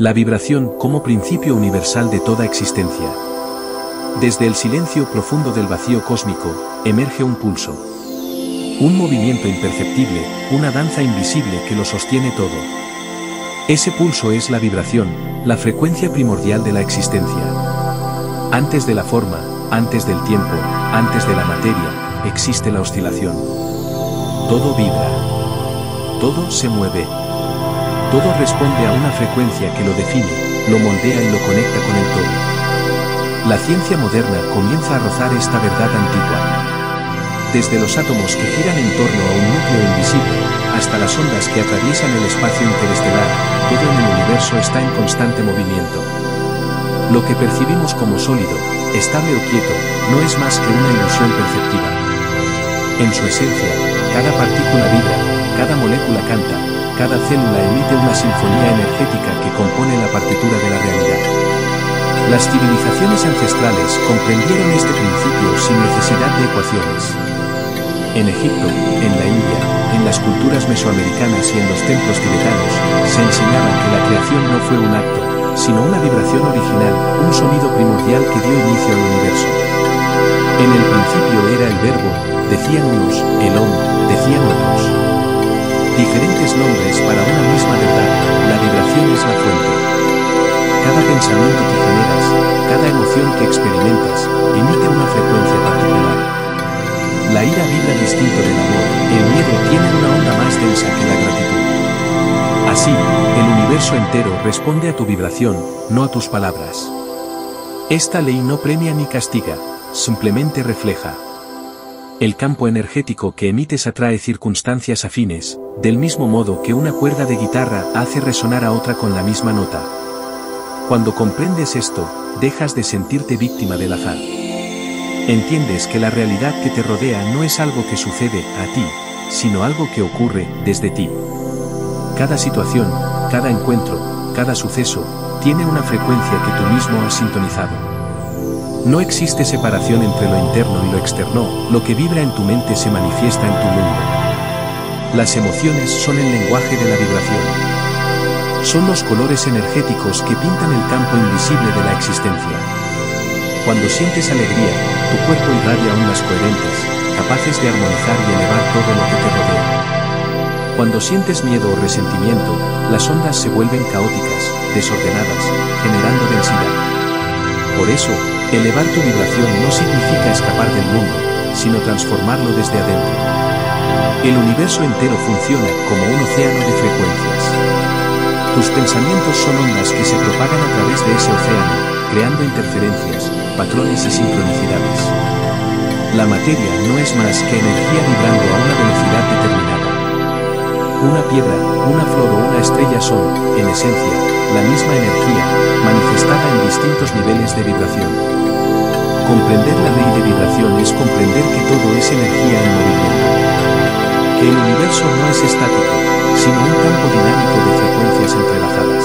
La vibración como principio universal de toda existencia. Desde el silencio profundo del vacío cósmico, emerge un pulso. Un movimiento imperceptible, una danza invisible que lo sostiene todo. Ese pulso es la vibración, la frecuencia primordial de la existencia. Antes de la forma, antes del tiempo, antes de la materia, existe la oscilación. Todo vibra. Todo se mueve. Todo responde a una frecuencia que lo define, lo moldea y lo conecta con el todo. La ciencia moderna comienza a rozar esta verdad antigua. Desde los átomos que giran en torno a un núcleo invisible, hasta las ondas que atraviesan el espacio interestelar, todo en el universo está en constante movimiento. Lo que percibimos como sólido, estable o quieto, no es más que una ilusión perceptiva. En su esencia, cada partícula vibra, cada molécula canta, cada célula emite una sinfonía energética que compone la partitura de la realidad. Las civilizaciones ancestrales comprendieron este principio sin necesidad de ecuaciones. En Egipto, en la India, en las culturas mesoamericanas y en los templos tibetanos, se enseñaba que la creación no fue un acto, sino una vibración original, un sonido primordial que dio inicio al universo. En el principio era el verbo, decían unos, el Om, decían otros. Diferentes nombres para una misma verdad, la vibración es la fuente. Cada pensamiento que generas, cada emoción que experimentas, emite una frecuencia particular. La ira vibra distinto del amor, el miedo tiene una onda más densa que la gratitud. Así, el universo entero responde a tu vibración, no a tus palabras. Esta ley no premia ni castiga, simplemente refleja. El campo energético que emites atrae circunstancias afines, del mismo modo que una cuerda de guitarra hace resonar a otra con la misma nota. Cuando comprendes esto, dejas de sentirte víctima del azar. Entiendes que la realidad que te rodea no es algo que sucede a ti, sino algo que ocurre desde ti. Cada situación, cada encuentro, cada suceso, tiene una frecuencia que tú mismo has sintonizado. No existe separación entre lo interno y lo externo, lo que vibra en tu mente se manifiesta en tu mundo. Las emociones son el lenguaje de la vibración. Son los colores energéticos que pintan el campo invisible de la existencia. Cuando sientes alegría, tu cuerpo irradia ondas coherentes, capaces de armonizar y elevar todo lo que te rodea. Cuando sientes miedo o resentimiento, las ondas se vuelven caóticas, desordenadas, generando densidad. Por eso, elevar tu vibración no significa escapar del mundo, sino transformarlo desde adentro. El universo entero funciona como un océano de frecuencias. Tus pensamientos son ondas que se propagan a través de ese océano, creando interferencias, patrones y sincronicidades. La materia no es más que energía vibrando a una velocidad determinada. Una piedra, una flor o una estrella son, en esencia, la misma energía, manifestada en distintos niveles de vibración. Comprender la ley de vibración es comprender que todo es energía en movimiento. Que el universo no es estático, sino un campo dinámico de frecuencias entrelazadas.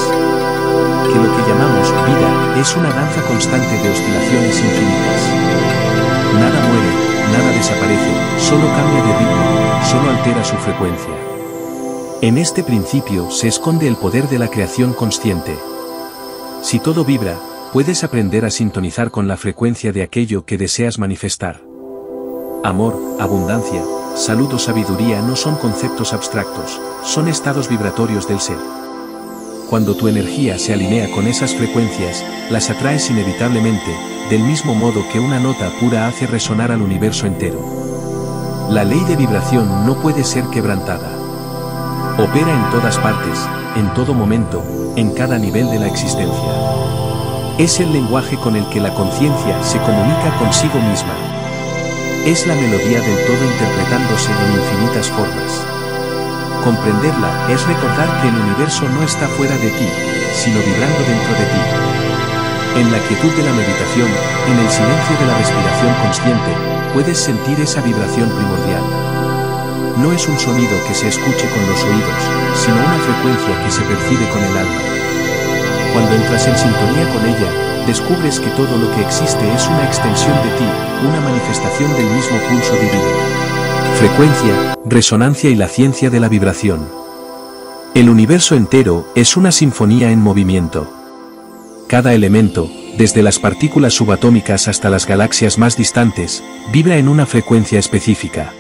Que lo que llamamos vida es una danza constante de oscilaciones infinitas. Nada muere, nada desaparece, solo cambia de ritmo, solo altera su frecuencia. En este principio se esconde el poder de la creación consciente. Si todo vibra, puedes aprender a sintonizar con la frecuencia de aquello que deseas manifestar. Amor, abundancia, salud o sabiduría no son conceptos abstractos, son estados vibratorios del ser. Cuando tu energía se alinea con esas frecuencias, las atraes inevitablemente, del mismo modo que una nota pura hace resonar al universo entero. La ley de vibración no puede ser quebrantada. Opera en todas partes, en todo momento, en cada nivel de la existencia. Es el lenguaje con el que la conciencia se comunica consigo misma. Es la melodía del todo interpretándose en infinitas formas. Comprenderla es recordar que el universo no está fuera de ti, sino vibrando dentro de ti. En la quietud de la meditación, en el silencio de la respiración consciente, puedes sentir esa vibración primordial. No es un sonido que se escuche con los oídos, sino una frecuencia que se percibe con el alma. Cuando entras en sintonía con ella, descubres que todo lo que existe es una extensión de ti, una manifestación del mismo pulso divino. Frecuencia, resonancia y la ciencia de la vibración. El universo entero es una sinfonía en movimiento. Cada elemento, desde las partículas subatómicas hasta las galaxias más distantes, vibra en una frecuencia específica.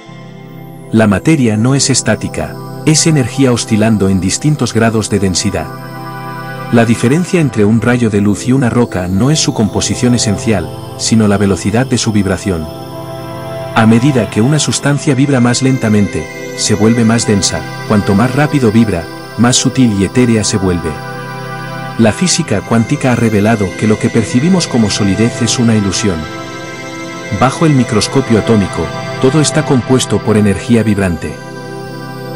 La materia no es estática, es energía oscilando en distintos grados de densidad. La diferencia entre un rayo de luz y una roca no es su composición esencial, sino la velocidad de su vibración. A medida que una sustancia vibra más lentamente, se vuelve más densa. Cuanto más rápido vibra, más sutil y etérea se vuelve. La física cuántica ha revelado que lo que percibimos como solidez es una ilusión. Bajo el microscopio atómico, todo está compuesto por energía vibrante.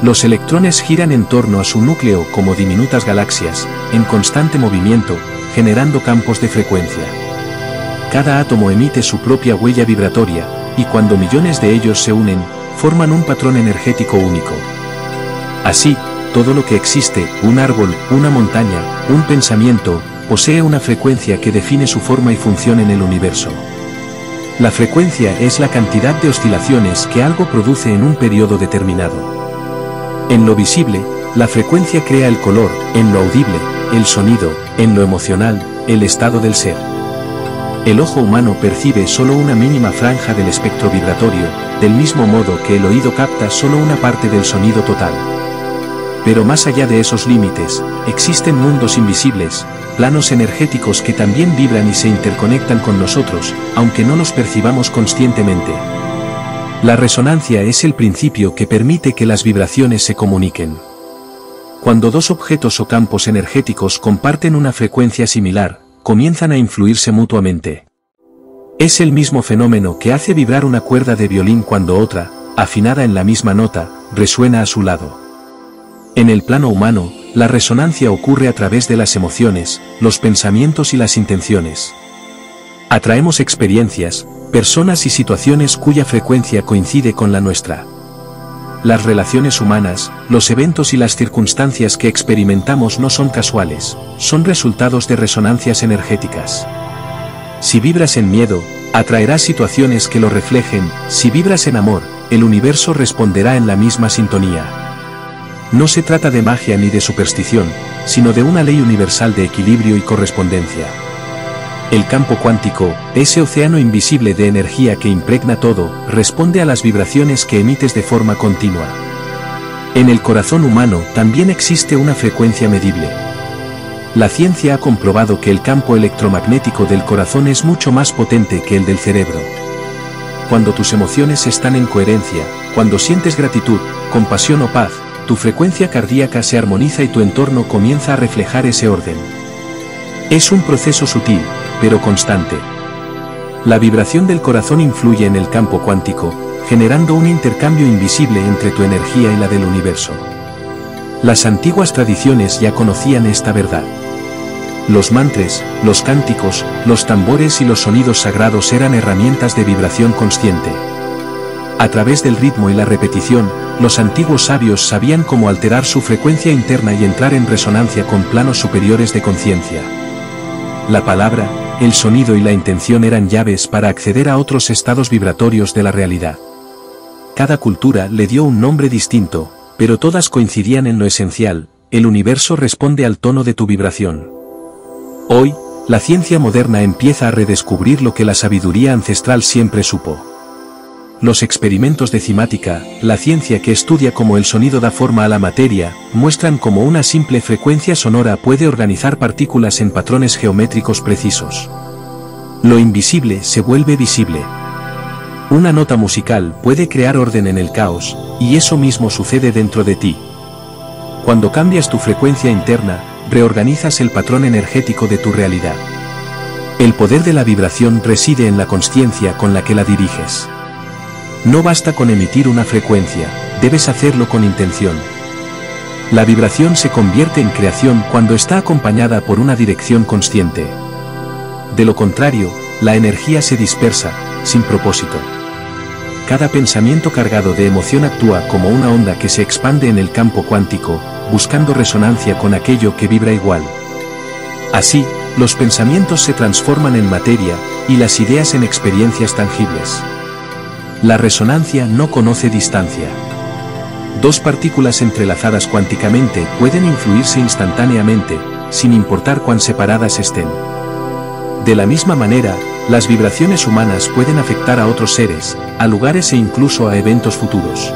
Los electrones giran en torno a su núcleo como diminutas galaxias, en constante movimiento, generando campos de frecuencia. Cada átomo emite su propia huella vibratoria, y cuando millones de ellos se unen, forman un patrón energético único. Así, todo lo que existe, un árbol, una montaña, un pensamiento, posee una frecuencia que define su forma y función en el universo. La frecuencia es la cantidad de oscilaciones que algo produce en un periodo determinado. En lo visible, la frecuencia crea el color; en lo audible, el sonido; en lo emocional, el estado del ser. El ojo humano percibe solo una mínima franja del espectro vibratorio, del mismo modo que el oído capta solo una parte del sonido total. Pero más allá de esos límites, existen mundos invisibles, planos energéticos que también vibran y se interconectan con nosotros, aunque no los percibamos conscientemente. La resonancia es el principio que permite que las vibraciones se comuniquen. Cuando dos objetos o campos energéticos comparten una frecuencia similar, comienzan a influirse mutuamente. Es el mismo fenómeno que hace vibrar una cuerda de violín cuando otra, afinada en la misma nota, resuena a su lado. En el plano humano, la resonancia ocurre a través de las emociones, los pensamientos y las intenciones. Atraemos experiencias, personas y situaciones cuya frecuencia coincide con la nuestra. Las relaciones humanas, los eventos y las circunstancias que experimentamos no son casuales, son resultados de resonancias energéticas. Si vibras en miedo, atraerás situaciones que lo reflejen; si vibras en amor, el universo responderá en la misma sintonía. No se trata de magia ni de superstición, sino de una ley universal de equilibrio y correspondencia. El campo cuántico, ese océano invisible de energía que impregna todo, responde a las vibraciones que emites de forma continua. En el corazón humano también existe una frecuencia medible. La ciencia ha comprobado que el campo electromagnético del corazón es mucho más potente que el del cerebro. Cuando tus emociones están en coherencia, cuando sientes gratitud, compasión o paz, tu frecuencia cardíaca se armoniza y tu entorno comienza a reflejar ese orden. Es un proceso sutil, pero constante. La vibración del corazón influye en el campo cuántico, generando un intercambio invisible entre tu energía y la del universo. Las antiguas tradiciones ya conocían esta verdad. Los mantras, los cánticos, los tambores y los sonidos sagrados eran herramientas de vibración consciente. A través del ritmo y la repetición, los antiguos sabios sabían cómo alterar su frecuencia interna y entrar en resonancia con planos superiores de conciencia. La palabra, el sonido y la intención eran llaves para acceder a otros estados vibratorios de la realidad. Cada cultura le dio un nombre distinto, pero todas coincidían en lo esencial: el universo responde al tono de tu vibración. Hoy, la ciencia moderna empieza a redescubrir lo que la sabiduría ancestral siempre supo. Los experimentos de cimática, la ciencia que estudia cómo el sonido da forma a la materia, muestran cómo una simple frecuencia sonora puede organizar partículas en patrones geométricos precisos. Lo invisible se vuelve visible. Una nota musical puede crear orden en el caos, y eso mismo sucede dentro de ti. Cuando cambias tu frecuencia interna, reorganizas el patrón energético de tu realidad. El poder de la vibración reside en la consciencia con la que la diriges. No basta con emitir una frecuencia, debes hacerlo con intención. La vibración se convierte en creación cuando está acompañada por una dirección consciente. De lo contrario, la energía se dispersa, sin propósito. Cada pensamiento cargado de emoción actúa como una onda que se expande en el campo cuántico, buscando resonancia con aquello que vibra igual. Así, los pensamientos se transforman en materia, y las ideas en experiencias tangibles. La resonancia no conoce distancia. Dos partículas entrelazadas cuánticamente pueden influirse instantáneamente, sin importar cuán separadas estén. De la misma manera, las vibraciones humanas pueden afectar a otros seres, a lugares e incluso a eventos futuros.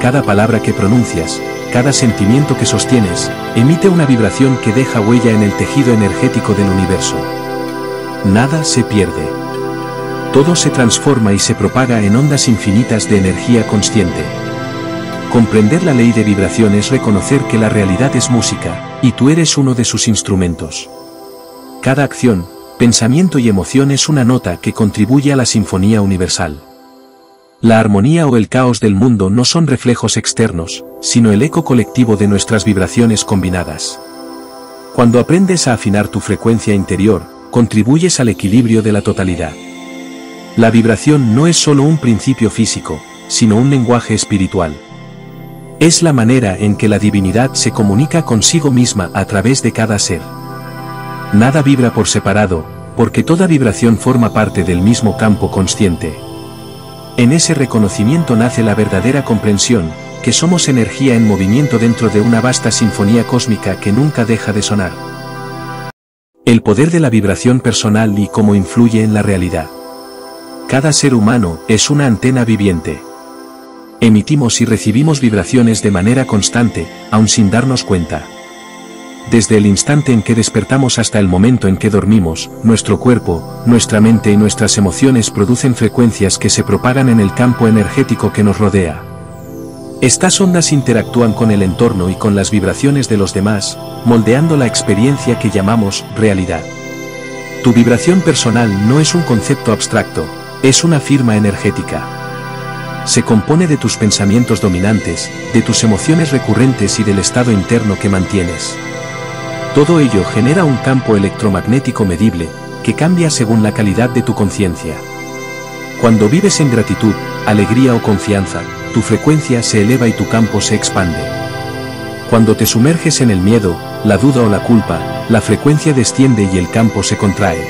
Cada palabra que pronuncias, cada sentimiento que sostienes, emite una vibración que deja huella en el tejido energético del universo. Nada se pierde. Todo se transforma y se propaga en ondas infinitas de energía consciente. Comprender la ley de vibración es reconocer que la realidad es música, y tú eres uno de sus instrumentos. Cada acción, pensamiento y emoción es una nota que contribuye a la sinfonía universal. La armonía o el caos del mundo no son reflejos externos, sino el eco colectivo de nuestras vibraciones combinadas. Cuando aprendes a afinar tu frecuencia interior, contribuyes al equilibrio de la totalidad. La vibración no es solo un principio físico, sino un lenguaje espiritual. Es la manera en que la divinidad se comunica consigo misma a través de cada ser. Nada vibra por separado, porque toda vibración forma parte del mismo campo consciente. En ese reconocimiento nace la verdadera comprensión, que somos energía en movimiento dentro de una vasta sinfonía cósmica que nunca deja de sonar. El poder de la vibración personal y cómo influye en la realidad. Cada ser humano es una antena viviente. Emitimos y recibimos vibraciones de manera constante, aun sin darnos cuenta. Desde el instante en que despertamos hasta el momento en que dormimos, nuestro cuerpo, nuestra mente y nuestras emociones producen frecuencias que se propagan en el campo energético que nos rodea. Estas ondas interactúan con el entorno y con las vibraciones de los demás, moldeando la experiencia que llamamos realidad. Tu vibración personal no es un concepto abstracto, es una firma energética. Se compone de tus pensamientos dominantes, de tus emociones recurrentes y del estado interno que mantienes. Todo ello genera un campo electromagnético medible, que cambia según la calidad de tu conciencia. Cuando vives en gratitud, alegría o confianza, tu frecuencia se eleva y tu campo se expande. Cuando te sumerges en el miedo, la duda o la culpa, la frecuencia desciende y el campo se contrae.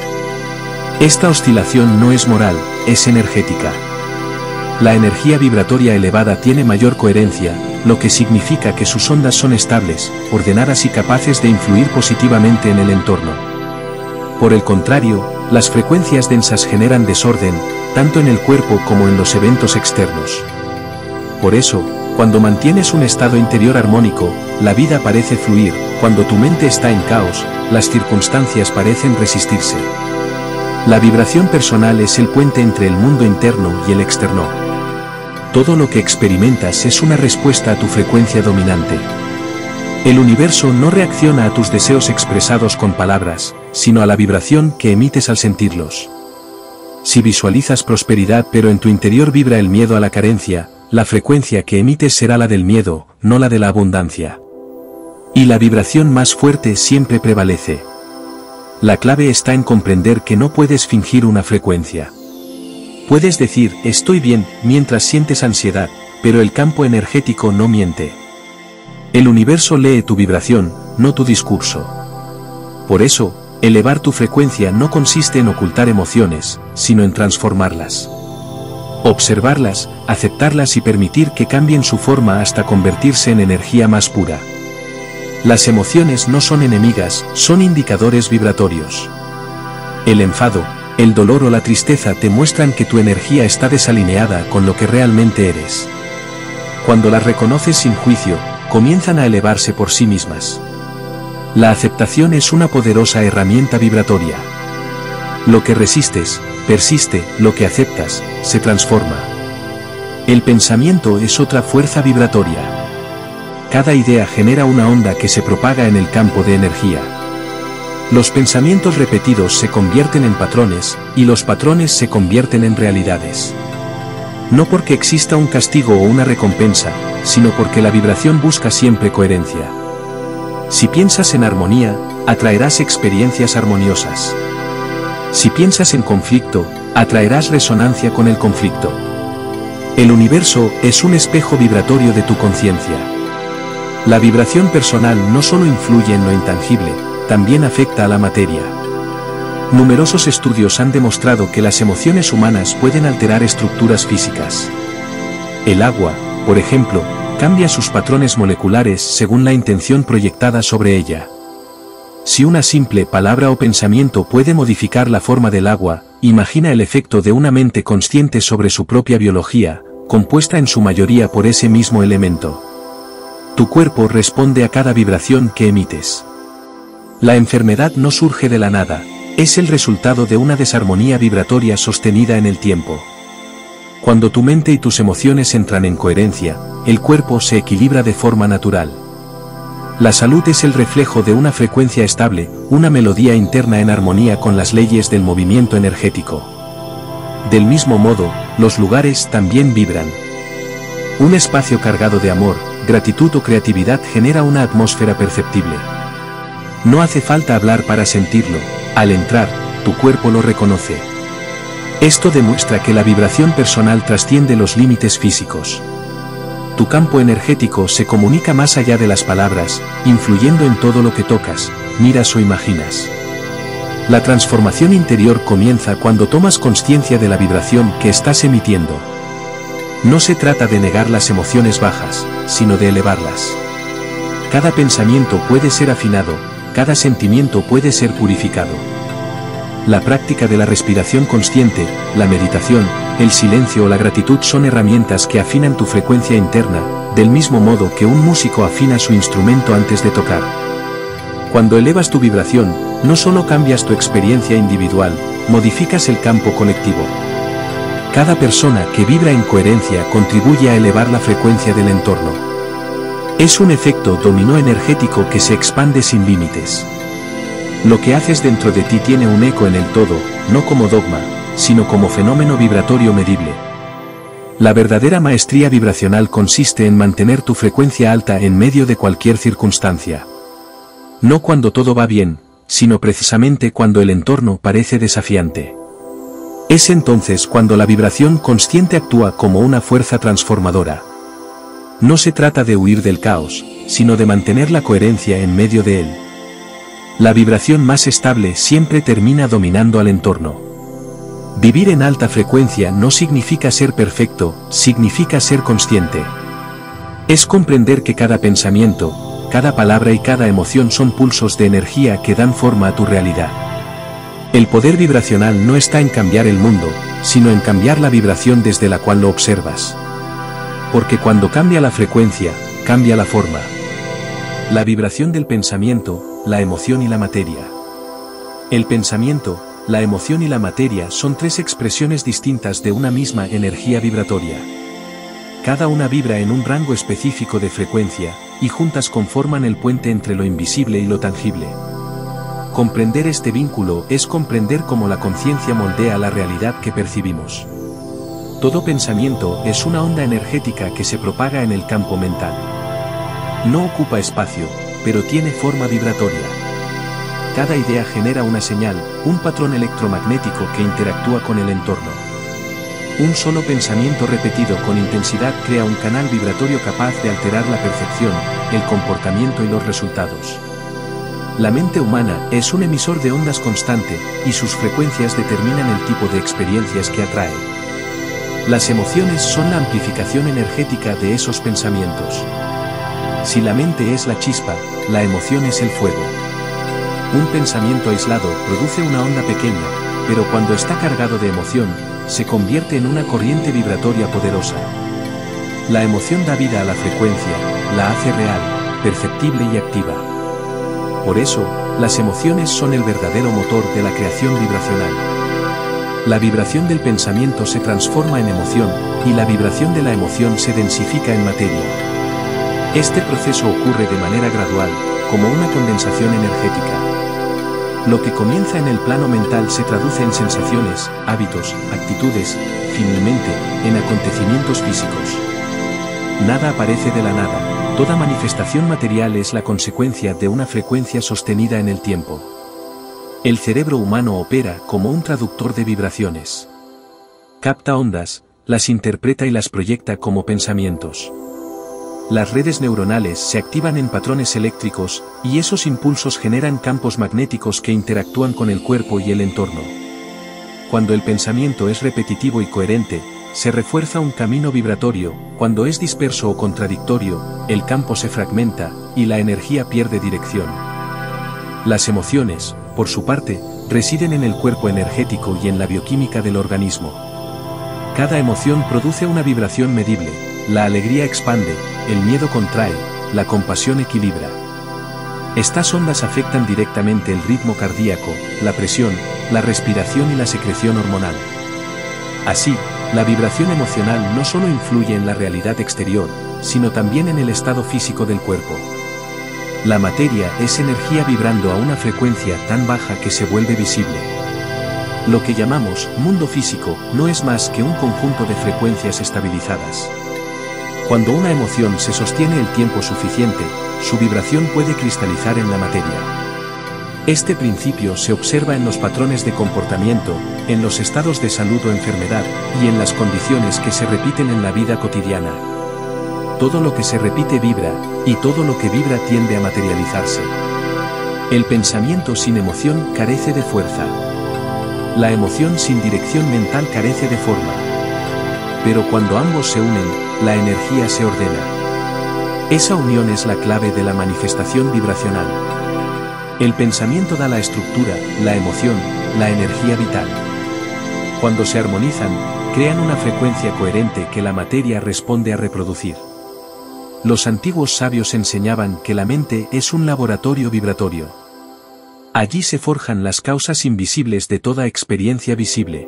Esta oscilación no es moral, es energética. La energía vibratoria elevada tiene mayor coherencia, lo que significa que sus ondas son estables, ordenadas y capaces de influir positivamente en el entorno. Por el contrario, las frecuencias densas generan desorden, tanto en el cuerpo como en los eventos externos. Por eso, cuando mantienes un estado interior armónico, la vida parece fluir, cuando tu mente está en caos, las circunstancias parecen resistirse. La vibración personal es el puente entre el mundo interno y el externo. Todo lo que experimentas es una respuesta a tu frecuencia dominante. El universo no reacciona a tus deseos expresados con palabras, sino a la vibración que emites al sentirlos. Si visualizas prosperidad pero en tu interior vibra el miedo a la carencia, la frecuencia que emites será la del miedo, no la de la abundancia. Y la vibración más fuerte siempre prevalece. La clave está en comprender que no puedes fingir una frecuencia. Puedes decir, estoy bien, mientras sientes ansiedad, pero el campo energético no miente. El universo lee tu vibración, no tu discurso. Por eso, elevar tu frecuencia no consiste en ocultar emociones, sino en transformarlas. Observarlas, aceptarlas y permitir que cambien su forma hasta convertirse en energía más pura. Las emociones no son enemigas, son indicadores vibratorios. El enfado, el dolor o la tristeza te muestran que tu energía está desalineada con lo que realmente eres. Cuando las reconoces sin juicio, comienzan a elevarse por sí mismas. La aceptación es una poderosa herramienta vibratoria. Lo que resistes, persiste, lo que aceptas, se transforma. El pensamiento es otra fuerza vibratoria. Cada idea genera una onda que se propaga en el campo de energía. Los pensamientos repetidos se convierten en patrones, y los patrones se convierten en realidades. No porque exista un castigo o una recompensa, sino porque la vibración busca siempre coherencia. Si piensas en armonía, atraerás experiencias armoniosas. Si piensas en conflicto, atraerás resonancia con el conflicto. El universo es un espejo vibratorio de tu conciencia. La vibración personal no solo influye en lo intangible, también afecta a la materia. Numerosos estudios han demostrado que las emociones humanas pueden alterar estructuras físicas. El agua, por ejemplo, cambia sus patrones moleculares según la intención proyectada sobre ella. Si una simple palabra o pensamiento puede modificar la forma del agua, imagina el efecto de una mente consciente sobre su propia biología, compuesta en su mayoría por ese mismo elemento. Tu cuerpo responde a cada vibración que emites. La enfermedad no surge de la nada, es el resultado de una desarmonía vibratoria sostenida en el tiempo. Cuando tu mente y tus emociones entran en coherencia, el cuerpo se equilibra de forma natural. La salud es el reflejo de una frecuencia estable, una melodía interna en armonía con las leyes del movimiento energético. Del mismo modo, los lugares también vibran. Un espacio cargado de amor, gratitud o creatividad genera una atmósfera perceptible. No hace falta hablar para sentirlo, al entrar, tu cuerpo lo reconoce. Esto demuestra que la vibración personal trasciende los límites físicos. Tu campo energético se comunica más allá de las palabras, influyendo en todo lo que tocas, miras o imaginas. La transformación interior comienza cuando tomas conciencia de la vibración que estás emitiendo. No se trata de negar las emociones bajas, sino de elevarlas. Cada pensamiento puede ser afinado, cada sentimiento puede ser purificado. La práctica de la respiración consciente, la meditación, el silencio o la gratitud son herramientas que afinan tu frecuencia interna, del mismo modo que un músico afina su instrumento antes de tocar. Cuando elevas tu vibración, no solo cambias tu experiencia individual, modificas el campo colectivo. Cada persona que vibra en coherencia contribuye a elevar la frecuencia del entorno. Es un efecto dominó energético que se expande sin límites. Lo que haces dentro de ti tiene un eco en el todo, no como dogma, sino como fenómeno vibratorio medible. La verdadera maestría vibracional consiste en mantener tu frecuencia alta en medio de cualquier circunstancia. No cuando todo va bien, sino precisamente cuando el entorno parece desafiante. Es entonces cuando la vibración consciente actúa como una fuerza transformadora. No se trata de huir del caos, sino de mantener la coherencia en medio de él. La vibración más estable siempre termina dominando al entorno. Vivir en alta frecuencia no significa ser perfecto, significa ser consciente. Es comprender que cada pensamiento, cada palabra y cada emoción son pulsos de energía que dan forma a tu realidad. El poder vibracional no está en cambiar el mundo, sino en cambiar la vibración desde la cual lo observas. Porque cuando cambia la frecuencia, cambia la forma. La vibración del pensamiento, la emoción y la materia. El pensamiento, la emoción y la materia son tres expresiones distintas de una misma energía vibratoria. Cada una vibra en un rango específico de frecuencia, y juntas conforman el puente entre lo invisible y lo tangible. Comprender este vínculo es comprender cómo la conciencia moldea la realidad que percibimos. Todo pensamiento es una onda energética que se propaga en el campo mental. No ocupa espacio, pero tiene forma vibratoria. Cada idea genera una señal, un patrón electromagnético que interactúa con el entorno. Un solo pensamiento repetido con intensidad crea un canal vibratorio capaz de alterar la percepción, el comportamiento y los resultados. La mente humana es un emisor de ondas constante, y sus frecuencias determinan el tipo de experiencias que atrae. Las emociones son la amplificación energética de esos pensamientos. Si la mente es la chispa, la emoción es el fuego. Un pensamiento aislado produce una onda pequeña, pero cuando está cargado de emoción, se convierte en una corriente vibratoria poderosa. La emoción da vida a la frecuencia, la hace real, perceptible y activa. Por eso, las emociones son el verdadero motor de la creación vibracional. La vibración del pensamiento se transforma en emoción, y la vibración de la emoción se densifica en materia. Este proceso ocurre de manera gradual, como una condensación energética. Lo que comienza en el plano mental se traduce en sensaciones, hábitos, actitudes, finalmente, en acontecimientos físicos. Nada aparece de la nada, toda manifestación material es la consecuencia de una frecuencia sostenida en el tiempo. El cerebro humano opera como un traductor de vibraciones. Capta ondas, las interpreta y las proyecta como pensamientos. Las redes neuronales se activan en patrones eléctricos, y esos impulsos generan campos magnéticos que interactúan con el cuerpo y el entorno. Cuando el pensamiento es repetitivo y coherente, se refuerza un camino vibratorio; cuando es disperso o contradictorio, el campo se fragmenta, y la energía pierde dirección. Las emociones, por su parte, residen en el cuerpo energético y en la bioquímica del organismo. Cada emoción produce una vibración medible: la alegría expande, el miedo contrae, la compasión equilibra. Estas ondas afectan directamente el ritmo cardíaco, la presión, la respiración y la secreción hormonal. Así, la vibración emocional no solo influye en la realidad exterior, sino también en el estado físico del cuerpo. La materia es energía vibrando a una frecuencia tan baja que se vuelve visible. Lo que llamamos mundo físico no es más que un conjunto de frecuencias estabilizadas. Cuando una emoción se sostiene el tiempo suficiente, su vibración puede cristalizar en la materia. Este principio se observa en los patrones de comportamiento, en los estados de salud o enfermedad, y en las condiciones que se repiten en la vida cotidiana. Todo lo que se repite vibra, y todo lo que vibra tiende a materializarse. El pensamiento sin emoción carece de fuerza. La emoción sin dirección mental carece de forma. Pero cuando ambos se unen, la energía se ordena. Esa unión es la clave de la manifestación vibracional. El pensamiento da la estructura, la emoción, la energía vital. Cuando se armonizan, crean una frecuencia coherente que la materia responde a reproducir. Los antiguos sabios enseñaban que la mente es un laboratorio vibratorio. Allí se forjan las causas invisibles de toda experiencia visible.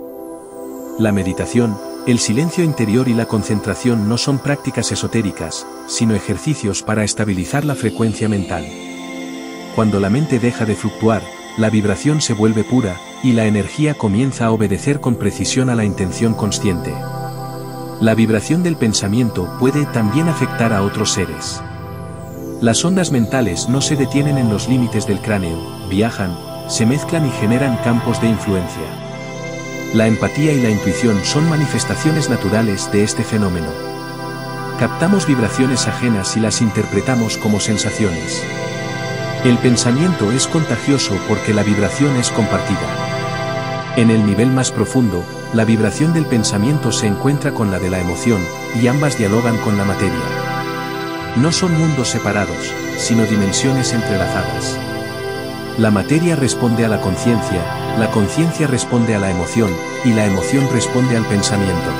La meditación, el silencio interior y la concentración no son prácticas esotéricas, sino ejercicios para estabilizar la frecuencia mental. Cuando la mente deja de fluctuar, la vibración se vuelve pura, y la energía comienza a obedecer con precisión a la intención consciente. La vibración del pensamiento puede también afectar a otros seres. Las ondas mentales no se detienen en los límites del cráneo, viajan, se mezclan y generan campos de influencia. La empatía y la intuición son manifestaciones naturales de este fenómeno. Captamos vibraciones ajenas y las interpretamos como sensaciones. El pensamiento es contagioso porque la vibración es compartida. En el nivel más profundo, la vibración del pensamiento se encuentra con la de la emoción, y ambas dialogan con la materia. No son mundos separados, sino dimensiones entrelazadas. La materia responde a la conciencia responde a la emoción, y la emoción responde al pensamiento.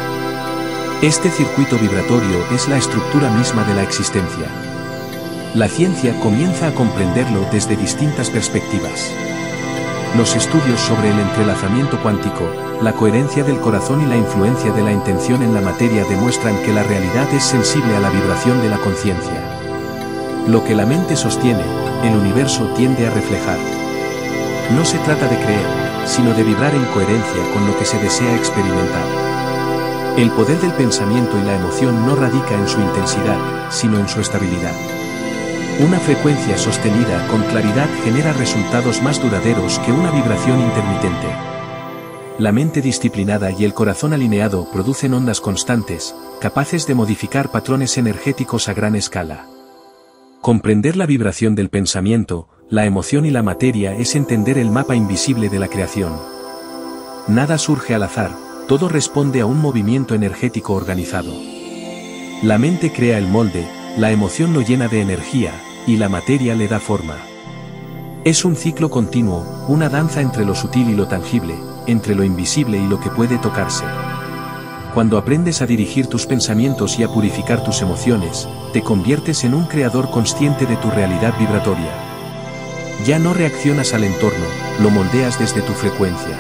Este circuito vibratorio es la estructura misma de la existencia. La ciencia comienza a comprenderlo desde distintas perspectivas. Los estudios sobre el entrelazamiento cuántico, la coherencia del corazón y la influencia de la intención en la materia demuestran que la realidad es sensible a la vibración de la conciencia. Lo que la mente sostiene, el universo tiende a reflejar. No se trata de creer, sino de vibrar en coherencia con lo que se desea experimentar. El poder del pensamiento y la emoción no radica en su intensidad, sino en su estabilidad. Una frecuencia sostenida con claridad genera resultados más duraderos que una vibración intermitente. La mente disciplinada y el corazón alineado producen ondas constantes, capaces de modificar patrones energéticos a gran escala. Comprender la vibración del pensamiento, la emoción y la materia es entender el mapa invisible de la creación. Nada surge al azar, todo responde a un movimiento energético organizado. La mente crea el molde, la emoción lo llena de energía, y la materia le da forma. Es un ciclo continuo, una danza entre lo sutil y lo tangible, entre lo invisible y lo que puede tocarse. Cuando aprendes a dirigir tus pensamientos y a purificar tus emociones, te conviertes en un creador consciente de tu realidad vibratoria. Ya no reaccionas al entorno, lo moldeas desde tu frecuencia.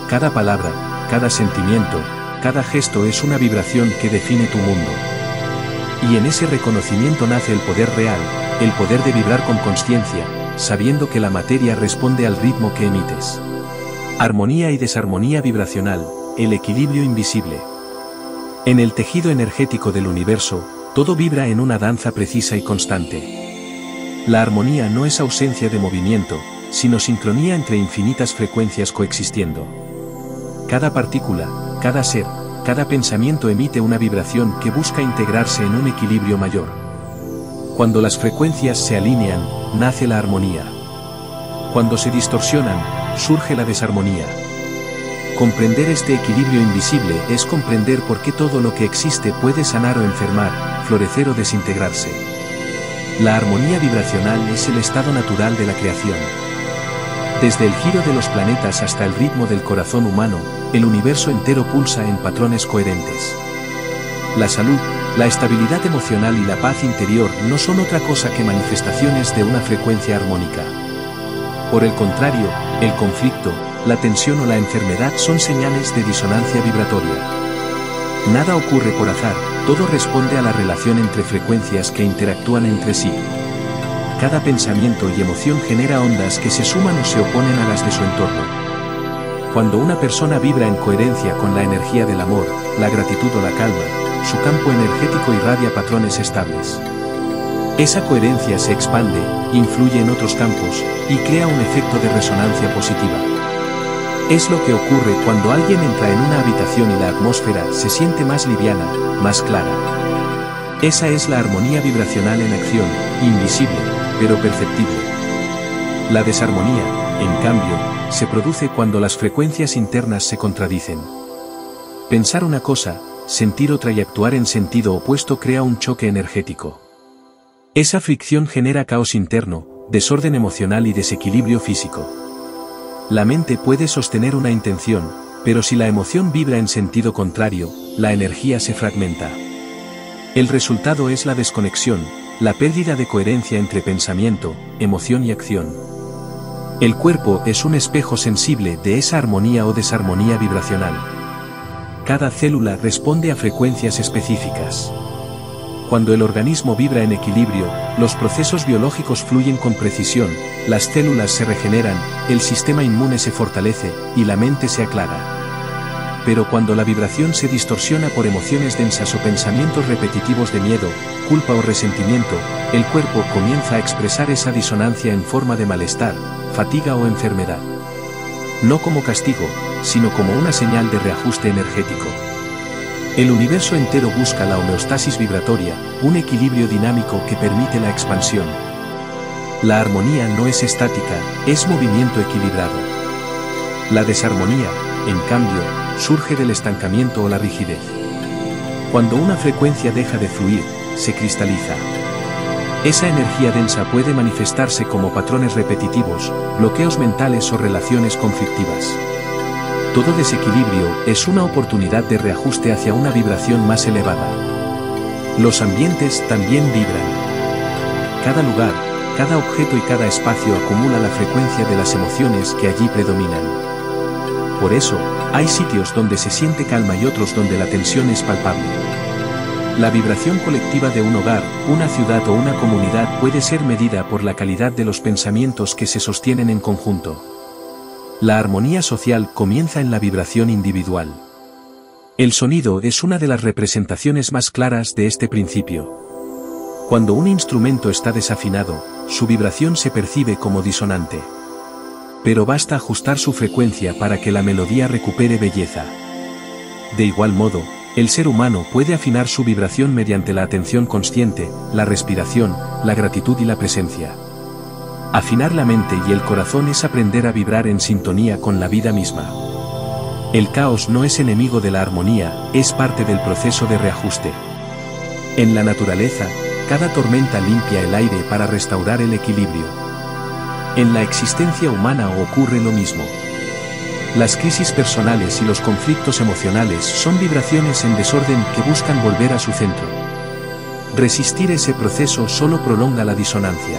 Cada palabra, cada sentimiento, cada gesto es una vibración que define tu mundo. Y en ese reconocimiento nace el poder real, el poder de vibrar con consciencia, sabiendo que la materia responde al ritmo que emites. Armonía y desarmonía vibracional, el equilibrio invisible. En el tejido energético del universo, todo vibra en una danza precisa y constante. La armonía no es ausencia de movimiento, sino sincronía entre infinitas frecuencias coexistiendo. Cada partícula, cada ser, cada pensamiento emite una vibración que busca integrarse en un equilibrio mayor. Cuando las frecuencias se alinean, nace la armonía. Cuando se distorsionan, surge la desarmonía. Comprender este equilibrio invisible es comprender por qué todo lo que existe puede sanar o enfermar, florecer o desintegrarse. La armonía vibracional es el estado natural de la creación. Desde el giro de los planetas hasta el ritmo del corazón humano, el universo entero pulsa en patrones coherentes. La salud, la estabilidad emocional y la paz interior no son otra cosa que manifestaciones de una frecuencia armónica. Por el contrario, el conflicto, la tensión o la enfermedad son señales de disonancia vibratoria. Nada ocurre por azar, todo responde a la relación entre frecuencias que interactúan entre sí. Cada pensamiento y emoción genera ondas que se suman o se oponen a las de su entorno. Cuando una persona vibra en coherencia con la energía del amor, la gratitud o la calma, su campo energético irradia patrones estables. Esa coherencia se expande, influye en otros campos, y crea un efecto de resonancia positiva. Es lo que ocurre cuando alguien entra en una habitación y la atmósfera se siente más liviana, más clara. Esa es la armonía vibracional en acción, invisible, pero perceptible. La desarmonía, en cambio, se produce cuando las frecuencias internas se contradicen. Pensar una cosa, sentir otra y actuar en sentido opuesto crea un choque energético. Esa fricción genera caos interno, desorden emocional y desequilibrio físico. La mente puede sostener una intención, pero si la emoción vibra en sentido contrario, la energía se fragmenta. El resultado es la desconexión, la pérdida de coherencia entre pensamiento, emoción y acción. El cuerpo es un espejo sensible de esa armonía o desarmonía vibracional. Cada célula responde a frecuencias específicas. Cuando el organismo vibra en equilibrio, los procesos biológicos fluyen con precisión, las células se regeneran, el sistema inmune se fortalece, y la mente se aclara. Pero cuando la vibración se distorsiona por emociones densas o pensamientos repetitivos de miedo, culpa o resentimiento, el cuerpo comienza a expresar esa disonancia en forma de malestar, fatiga o enfermedad. No como castigo, sino como una señal de reajuste energético. El universo entero busca la homeostasis vibratoria, un equilibrio dinámico que permite la expansión. La armonía no es estática, es movimiento equilibrado. La desarmonía, en cambio, surge del estancamiento o la rigidez. Cuando una frecuencia deja de fluir, se cristaliza. Esa energía densa puede manifestarse como patrones repetitivos, bloqueos mentales o relaciones conflictivas. Todo desequilibrio es una oportunidad de reajuste hacia una vibración más elevada. Los ambientes también vibran. Cada lugar, cada objeto y cada espacio acumula la frecuencia de las emociones que allí predominan. Por eso, hay sitios donde se siente calma y otros donde la tensión es palpable. La vibración colectiva de un hogar, una ciudad o una comunidad puede ser medida por la calidad de los pensamientos que se sostienen en conjunto. La armonía social comienza en la vibración individual. El sonido es una de las representaciones más claras de este principio. Cuando un instrumento está desafinado, su vibración se percibe como disonante. Pero basta ajustar su frecuencia para que la melodía recupere belleza. De igual modo, el ser humano puede afinar su vibración mediante la atención consciente, la respiración, la gratitud y la presencia. Afinar la mente y el corazón es aprender a vibrar en sintonía con la vida misma. El caos no es enemigo de la armonía, es parte del proceso de reajuste. En la naturaleza, cada tormenta limpia el aire para restaurar el equilibrio. En la existencia humana ocurre lo mismo. Las crisis personales y los conflictos emocionales son vibraciones en desorden que buscan volver a su centro. Resistir ese proceso solo prolonga la disonancia.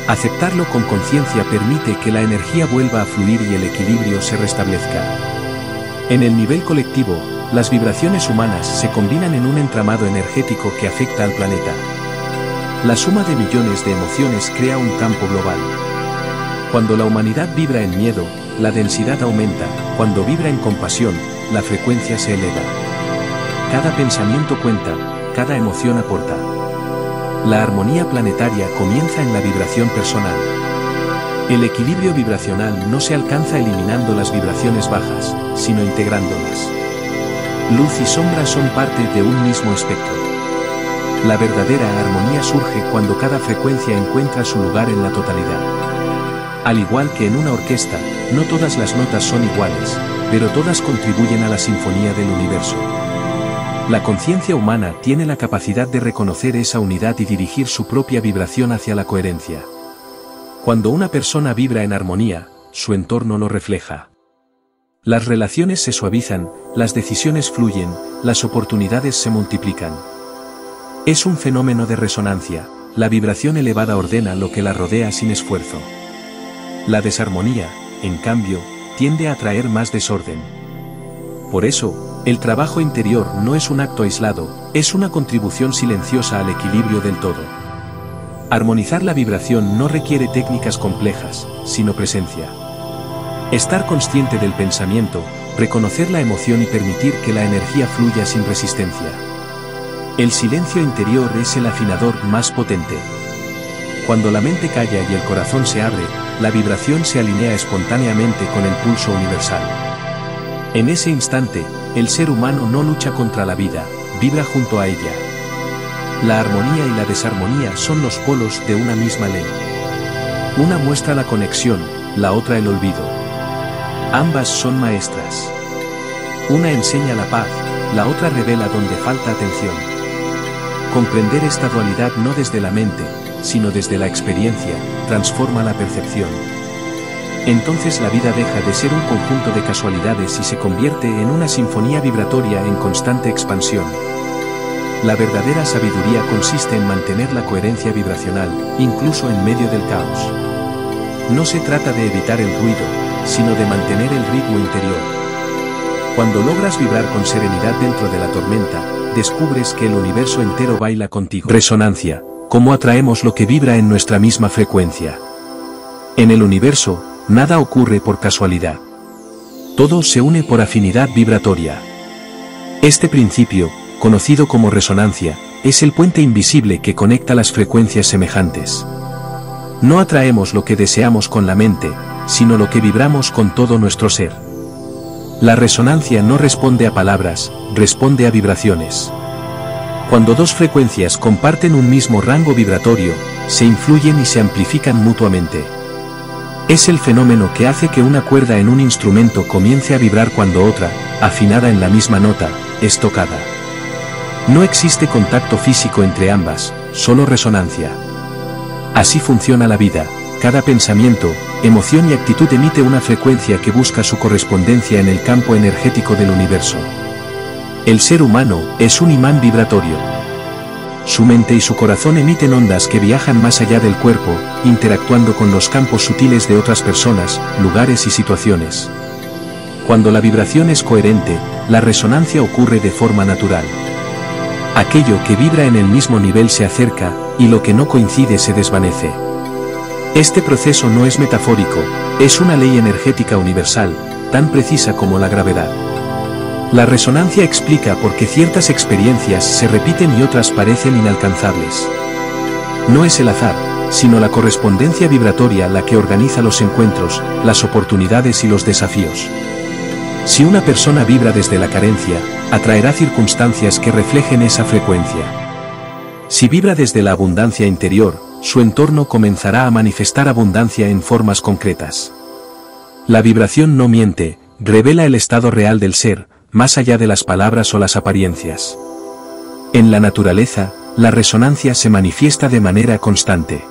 Aceptarlo con conciencia permite que la energía vuelva a fluir y el equilibrio se restablezca. En el nivel colectivo, las vibraciones humanas se combinan en un entramado energético que afecta al planeta. La suma de millones de emociones crea un campo global. Cuando la humanidad vibra en miedo, la densidad aumenta, cuando vibra en compasión, la frecuencia se eleva. Cada pensamiento cuenta, cada emoción aporta. La armonía planetaria comienza en la vibración personal. El equilibrio vibracional no se alcanza eliminando las vibraciones bajas, sino integrándolas. Luz y sombra son parte de un mismo espectro. La verdadera armonía surge cuando cada frecuencia encuentra su lugar en la totalidad. Al igual que en una orquesta, no todas las notas son iguales, pero todas contribuyen a la sinfonía del universo. La conciencia humana tiene la capacidad de reconocer esa unidad y dirigir su propia vibración hacia la coherencia. Cuando una persona vibra en armonía, su entorno lo refleja. Las relaciones se suavizan, las decisiones fluyen, las oportunidades se multiplican. Es un fenómeno de resonancia, la vibración elevada ordena lo que la rodea sin esfuerzo. La desarmonía, en cambio, tiende a traer más desorden. Por eso, el trabajo interior no es un acto aislado, es una contribución silenciosa al equilibrio del todo. Armonizar la vibración no requiere técnicas complejas, sino presencia. Estar consciente del pensamiento, reconocer la emoción y permitir que la energía fluya sin resistencia. El silencio interior es el afinador más potente. Cuando la mente calla y el corazón se abre, la vibración se alinea espontáneamente con el pulso universal. En ese instante, el ser humano no lucha contra la vida, vibra junto a ella. La armonía y la desarmonía son los polos de una misma ley. Una muestra la conexión, la otra el olvido. Ambas son maestras. Una enseña la paz, la otra revela donde falta atención. Comprender esta dualidad no desde la mente, sino desde la experiencia, transforma la percepción. Entonces la vida deja de ser un conjunto de casualidades y se convierte en una sinfonía vibratoria en constante expansión. La verdadera sabiduría consiste en mantener la coherencia vibracional, incluso en medio del caos. No se trata de evitar el ruido, sino de mantener el ritmo interior. Cuando logras vibrar con serenidad dentro de la tormenta, descubres que el universo entero baila contigo. Resonancia, cómo atraemos lo que vibra en nuestra misma frecuencia. En el universo, nada ocurre por casualidad. Todo se une por afinidad vibratoria. Este principio, conocido como resonancia, es el puente invisible que conecta las frecuencias semejantes. No atraemos lo que deseamos con la mente, sino lo que vibramos con todo nuestro ser. La resonancia no responde a palabras, responde a vibraciones. Cuando dos frecuencias comparten un mismo rango vibratorio, se influyen y se amplifican mutuamente. Es el fenómeno que hace que una cuerda en un instrumento comience a vibrar cuando otra, afinada en la misma nota, es tocada. No existe contacto físico entre ambas, solo resonancia. Así funciona la vida, cada pensamiento, emoción y actitud emite una frecuencia que busca su correspondencia en el campo energético del universo. El ser humano es un imán vibratorio. Su mente y su corazón emiten ondas que viajan más allá del cuerpo, interactuando con los campos sutiles de otras personas, lugares y situaciones. Cuando la vibración es coherente, la resonancia ocurre de forma natural. Aquello que vibra en el mismo nivel se acerca, y lo que no coincide se desvanece. Este proceso no es metafórico, es una ley energética universal, tan precisa como la gravedad. La resonancia explica por qué ciertas experiencias se repiten y otras parecen inalcanzables. No es el azar, sino la correspondencia vibratoria la que organiza los encuentros, las oportunidades y los desafíos. Si una persona vibra desde la carencia, atraerá circunstancias que reflejen esa frecuencia. Si vibra desde la abundancia interior, su entorno comenzará a manifestar abundancia en formas concretas. La vibración no miente, revela el estado real del ser, más allá de las palabras o las apariencias. En la naturaleza, la resonancia se manifiesta de manera constante.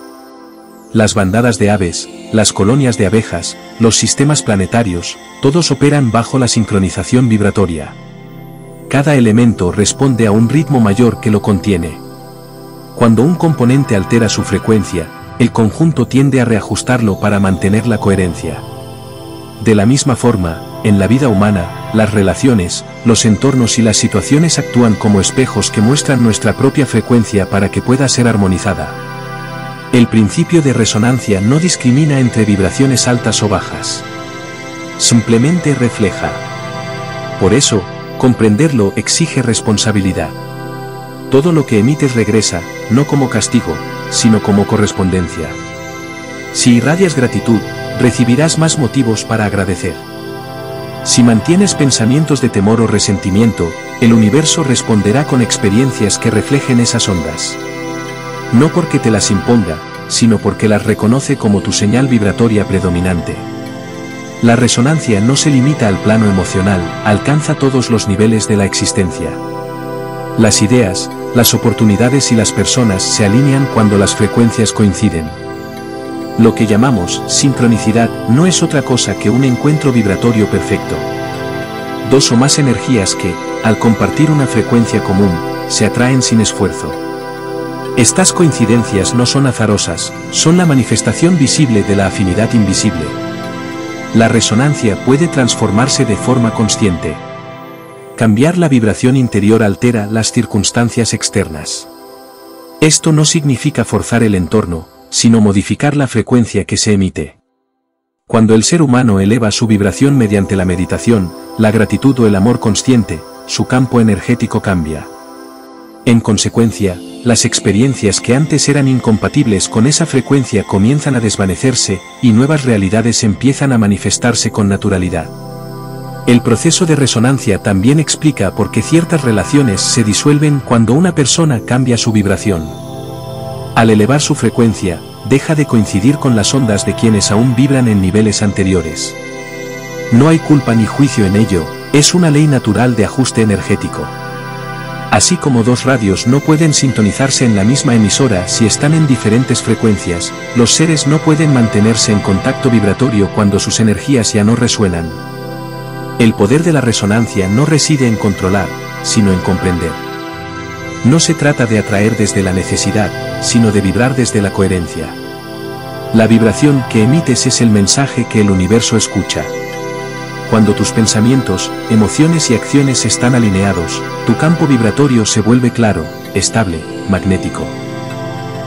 Las bandadas de aves, las colonias de abejas, los sistemas planetarios, todos operan bajo la sincronización vibratoria. Cada elemento responde a un ritmo mayor que lo contiene. Cuando un componente altera su frecuencia, el conjunto tiende a reajustarlo para mantener la coherencia. De la misma forma, en la vida humana, las relaciones, los entornos y las situaciones actúan como espejos que muestran nuestra propia frecuencia para que pueda ser armonizada. El principio de resonancia no discrimina entre vibraciones altas o bajas. Simplemente refleja. Por eso, comprenderlo exige responsabilidad. Todo lo que emites regresa, no como castigo, sino como correspondencia. Si irradias gratitud, recibirás más motivos para agradecer. Si mantienes pensamientos de temor o resentimiento, el universo responderá con experiencias que reflejen esas ondas. No porque te las imponga, sino porque las reconoce como tu señal vibratoria predominante. La resonancia no se limita al plano emocional, alcanza todos los niveles de la existencia. Las ideas, las oportunidades y las personas se alinean cuando las frecuencias coinciden. Lo que llamamos sincronicidad no es otra cosa que un encuentro vibratorio perfecto. Dos o más energías que, al compartir una frecuencia común, se atraen sin esfuerzo. Estas coincidencias no son azarosas, son la manifestación visible de la afinidad invisible. La resonancia puede transformarse de forma consciente. Cambiar la vibración interior altera las circunstancias externas. Esto no significa forzar el entorno, sino modificar la frecuencia que se emite. Cuando el ser humano eleva su vibración mediante la meditación, la gratitud o el amor consciente, su campo energético cambia. En consecuencia, las experiencias que antes eran incompatibles con esa frecuencia comienzan a desvanecerse, y nuevas realidades empiezan a manifestarse con naturalidad. El proceso de resonancia también explica por qué ciertas relaciones se disuelven cuando una persona cambia su vibración. Al elevar su frecuencia, deja de coincidir con las ondas de quienes aún vibran en niveles anteriores. No hay culpa ni juicio en ello, es una ley natural de ajuste energético. Así como dos radios no pueden sintonizarse en la misma emisora si están en diferentes frecuencias, los seres no pueden mantenerse en contacto vibratorio cuando sus energías ya no resuenan. El poder de la resonancia no reside en controlar, sino en comprender. No se trata de atraer desde la necesidad, sino de vibrar desde la coherencia. La vibración que emites es el mensaje que el universo escucha. Cuando tus pensamientos, emociones y acciones están alineados, tu campo vibratorio se vuelve claro, estable, magnético.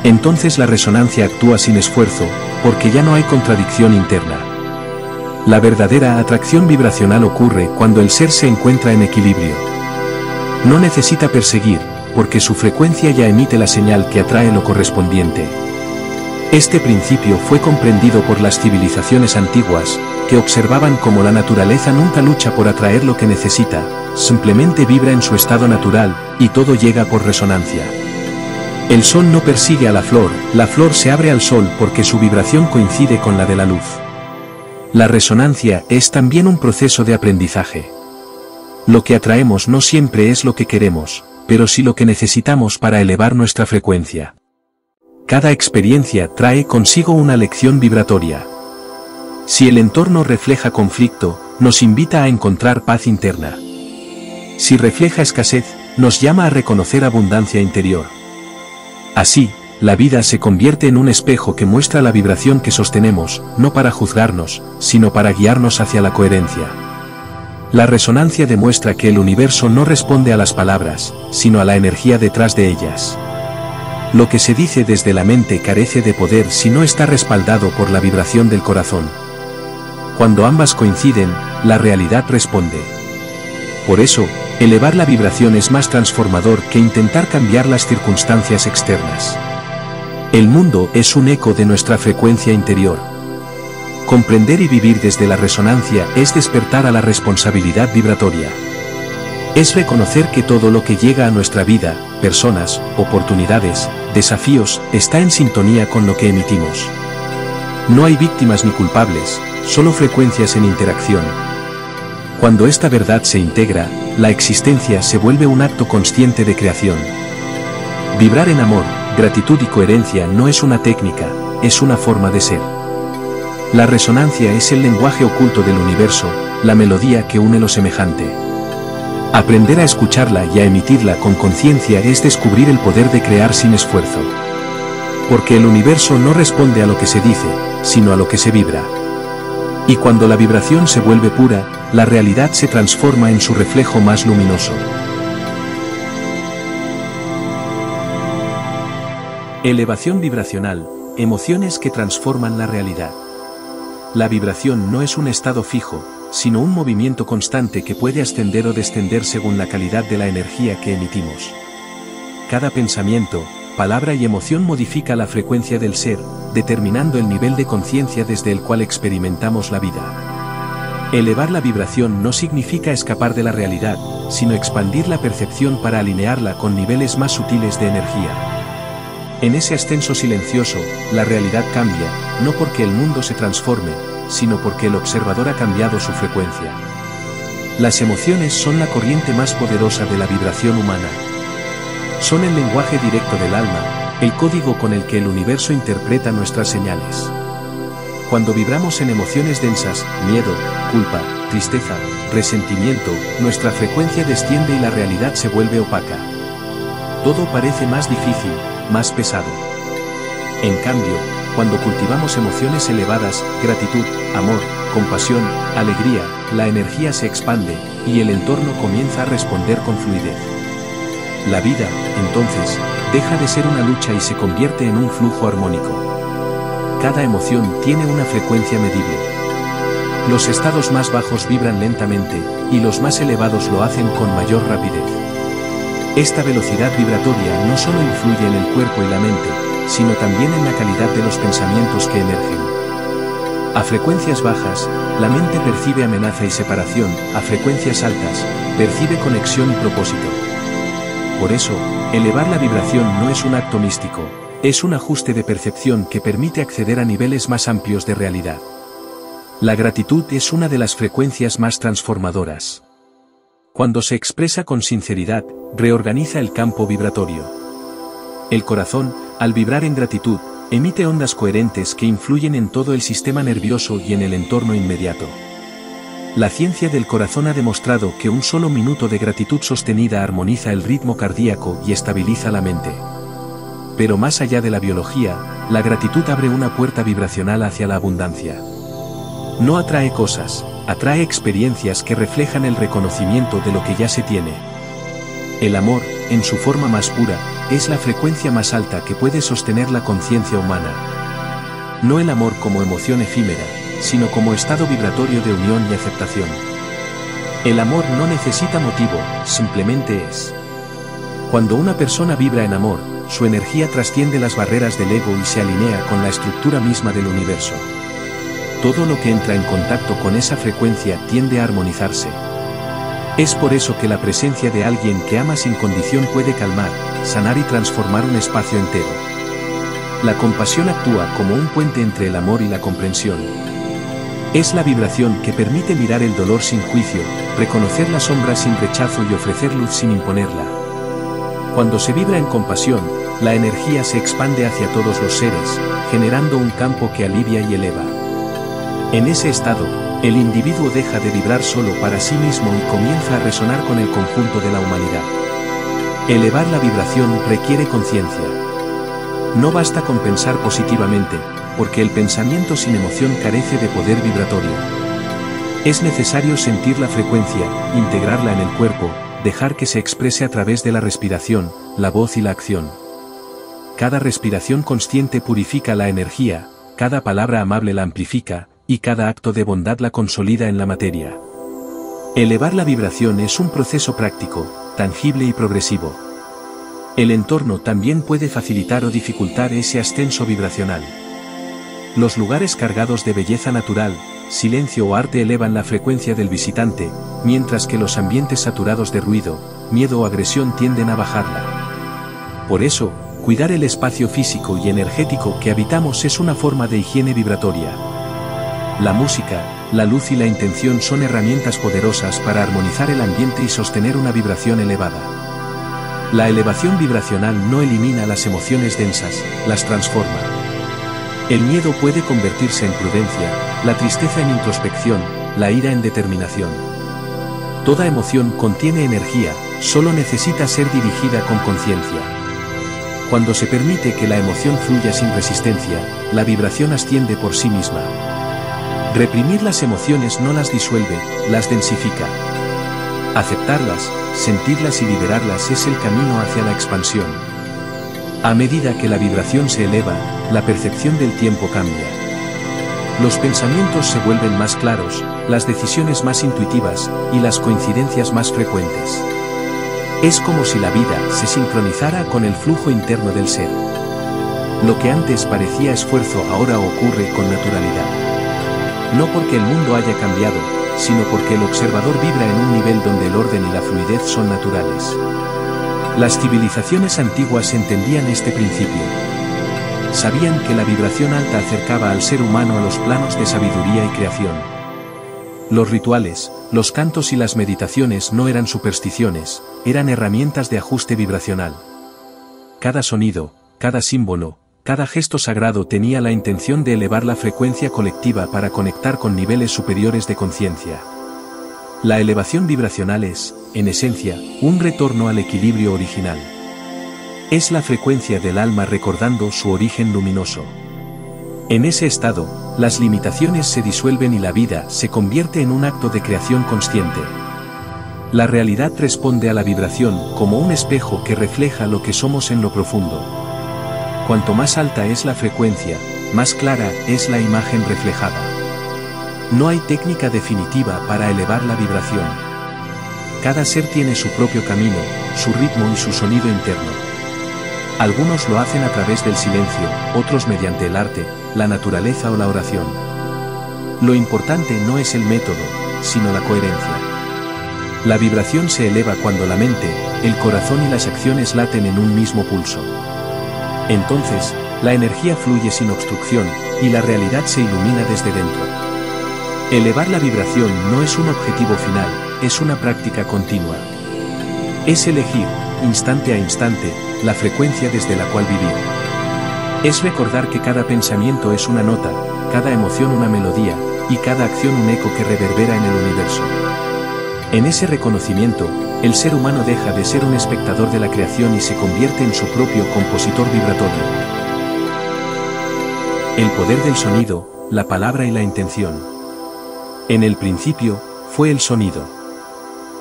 Entonces la resonancia actúa sin esfuerzo, porque ya no hay contradicción interna. La verdadera atracción vibracional ocurre cuando el ser se encuentra en equilibrio. No necesita perseguir, porque su frecuencia ya emite la señal que atrae lo correspondiente. Este principio fue comprendido por las civilizaciones antiguas, que observaban cómo la naturaleza nunca lucha por atraer lo que necesita, simplemente vibra en su estado natural, y todo llega por resonancia. El sol no persigue a la flor se abre al sol porque su vibración coincide con la de la luz. La resonancia es también un proceso de aprendizaje. Lo que atraemos no siempre es lo que queremos, pero sí lo que necesitamos para elevar nuestra frecuencia. Cada experiencia trae consigo una lección vibratoria. Si el entorno refleja conflicto, nos invita a encontrar paz interna. Si refleja escasez, nos llama a reconocer abundancia interior. Así, la vida se convierte en un espejo que muestra la vibración que sostenemos, no para juzgarnos, sino para guiarnos hacia la coherencia. La resonancia demuestra que el universo no responde a las palabras, sino a la energía detrás de ellas. Lo que se dice desde la mente carece de poder si no está respaldado por la vibración del corazón. Cuando ambas coinciden, la realidad responde. Por eso, elevar la vibración es más transformador que intentar cambiar las circunstancias externas. El mundo es un eco de nuestra frecuencia interior. Comprender y vivir desde la resonancia es despertar a la responsabilidad vibratoria. Es reconocer que todo lo que llega a nuestra vida, personas, oportunidades, desafíos, está en sintonía con lo que emitimos. No hay víctimas ni culpables, solo frecuencias en interacción. Cuando esta verdad se integra, la existencia se vuelve un acto consciente de creación. Vibrar en amor, gratitud y coherencia no es una técnica, es una forma de ser. La resonancia es el lenguaje oculto del universo, la melodía que une lo semejante. Aprender a escucharla y a emitirla con conciencia es descubrir el poder de crear sin esfuerzo. Porque el universo no responde a lo que se dice, sino a lo que se vibra. Y cuando la vibración se vuelve pura, la realidad se transforma en su reflejo más luminoso. Elevación vibracional, emociones que transforman la realidad. La vibración no es un estado fijo, sino un movimiento constante que puede ascender o descender según la calidad de la energía que emitimos. Cada pensamiento, palabra y emoción modifica la frecuencia del ser, determinando el nivel de conciencia desde el cual experimentamos la vida. Elevar la vibración no significa escapar de la realidad, sino expandir la percepción para alinearla con niveles más sutiles de energía. En ese ascenso silencioso, la realidad cambia, no porque el mundo se transforme, sino porque el observador ha cambiado su frecuencia. Las emociones son la corriente más poderosa de la vibración humana. Son el lenguaje directo del alma, el código con el que el universo interpreta nuestras señales. Cuando vibramos en emociones densas, miedo, culpa, tristeza, resentimiento, nuestra frecuencia desciende y la realidad se vuelve opaca. Todo parece más difícil, más pesado. En cambio, cuando cultivamos emociones elevadas, gratitud, amor, compasión, alegría, la energía se expande, y el entorno comienza a responder con fluidez. La vida, entonces, deja de ser una lucha y se convierte en un flujo armónico. Cada emoción tiene una frecuencia medible. Los estados más bajos vibran lentamente, y los más elevados lo hacen con mayor rapidez. Esta velocidad vibratoria no solo influye en el cuerpo y la mente, sino también en la calidad de los pensamientos que emergen. A frecuencias bajas, la mente percibe amenaza y separación; a frecuencias altas, percibe conexión y propósito. Por eso, elevar la vibración no es un acto místico, es un ajuste de percepción que permite acceder a niveles más amplios de realidad. La gratitud es una de las frecuencias más transformadoras. Cuando se expresa con sinceridad, reorganiza el campo vibratorio. El corazón, al vibrar en gratitud, emite ondas coherentes que influyen en todo el sistema nervioso y en el entorno inmediato. La ciencia del corazón ha demostrado que un solo minuto de gratitud sostenida armoniza el ritmo cardíaco y estabiliza la mente. Pero más allá de la biología, la gratitud abre una puerta vibracional hacia la abundancia. No atrae cosas, atrae experiencias que reflejan el reconocimiento de lo que ya se tiene. El amor, en su forma más pura, es la frecuencia más alta que puede sostener la conciencia humana. No el amor como emoción efímera, sino como estado vibratorio de unión y aceptación. El amor no necesita motivo, simplemente es. Cuando una persona vibra en amor, su energía trasciende las barreras del ego y se alinea con la estructura misma del universo. Todo lo que entra en contacto con esa frecuencia tiende a armonizarse. Es por eso que la presencia de alguien que ama sin condición puede calmar, sanar y transformar un espacio entero. La compasión actúa como un puente entre el amor y la comprensión. Es la vibración que permite mirar el dolor sin juicio, reconocer la sombra sin rechazo y ofrecer luz sin imponerla. Cuando se vibra en compasión, la energía se expande hacia todos los seres, generando un campo que alivia y eleva. En ese estado, el individuo deja de vibrar solo para sí mismo y comienza a resonar con el conjunto de la humanidad. Elevar la vibración requiere conciencia. No basta con pensar positivamente, porque el pensamiento sin emoción carece de poder vibratorio. Es necesario sentir la frecuencia, integrarla en el cuerpo, dejar que se exprese a través de la respiración, la voz y la acción. Cada respiración consciente purifica la energía, cada palabra amable la amplifica, y cada acto de bondad la consolida en la materia. Elevar la vibración es un proceso práctico, tangible y progresivo. El entorno también puede facilitar o dificultar ese ascenso vibracional. Los lugares cargados de belleza natural, silencio o arte elevan la frecuencia del visitante, mientras que los ambientes saturados de ruido, miedo o agresión tienden a bajarla. Por eso, cuidar el espacio físico y energético que habitamos es una forma de higiene vibratoria. La música, la luz y la intención son herramientas poderosas para armonizar el ambiente y sostener una vibración elevada. La elevación vibracional no elimina las emociones densas, las transforma. El miedo puede convertirse en prudencia, la tristeza en introspección, la ira en determinación. Toda emoción contiene energía, solo necesita ser dirigida con conciencia. Cuando se permite que la emoción fluya sin resistencia, la vibración asciende por sí misma. Reprimir las emociones no las disuelve, las densifica. Aceptarlas, sentirlas y liberarlas es el camino hacia la expansión. A medida que la vibración se eleva, la percepción del tiempo cambia. Los pensamientos se vuelven más claros, las decisiones más intuitivas, y las coincidencias más frecuentes. Es como si la vida se sincronizara con el flujo interno del ser. Lo que antes parecía esfuerzo ahora ocurre con naturalidad. No porque el mundo haya cambiado, sino porque el observador vibra en un nivel donde el orden y la fluidez son naturales. Las civilizaciones antiguas entendían este principio. sabían que la vibración alta acercaba al ser humano a los planos de sabiduría y creación. Los rituales, los cantos y las meditaciones no eran supersticiones, eran herramientas de ajuste vibracional. Cada sonido, cada símbolo, cada gesto sagrado tenía la intención de elevar la frecuencia colectiva para conectar con niveles superiores de conciencia. La elevación vibracional es, en esencia, un retorno al equilibrio original. Es la frecuencia del alma recordando su origen luminoso. En ese estado, las limitaciones se disuelven y la vida se convierte en un acto de creación consciente. La realidad responde a la vibración como un espejo que refleja lo que somos en lo profundo. Cuanto más alta es la frecuencia, más clara es la imagen reflejada. No hay técnica definitiva para elevar la vibración. Cada ser tiene su propio camino, su ritmo y su sonido interno. Algunos lo hacen a través del silencio, otros mediante el arte, la naturaleza o la oración. Lo importante no es el método, sino la coherencia. La vibración se eleva cuando la mente, el corazón y las acciones laten en un mismo pulso. Entonces, la energía fluye sin obstrucción, y la realidad se ilumina desde dentro. Elevar la vibración no es un objetivo final, es una práctica continua. Es elegir, instante a instante, la frecuencia desde la cual vivir. Es recordar que cada pensamiento es una nota, cada emoción una melodía, y cada acción un eco que reverbera en el universo. En ese reconocimiento, el ser humano deja de ser un espectador de la creación y se convierte en su propio compositor vibratorio. El poder del sonido, la palabra y la intención. En el principio, fue el sonido.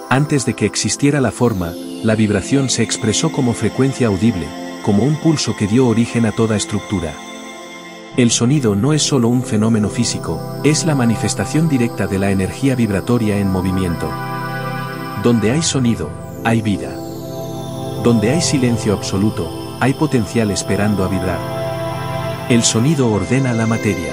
Antes de que existiera la forma, la vibración se expresó como frecuencia audible, como un pulso que dio origen a toda estructura. El sonido no es solo un fenómeno físico, es la manifestación directa de la energía vibratoria en movimiento. Donde hay sonido, hay vida. Donde hay silencio absoluto, hay potencial esperando a vibrar. El sonido ordena la materia.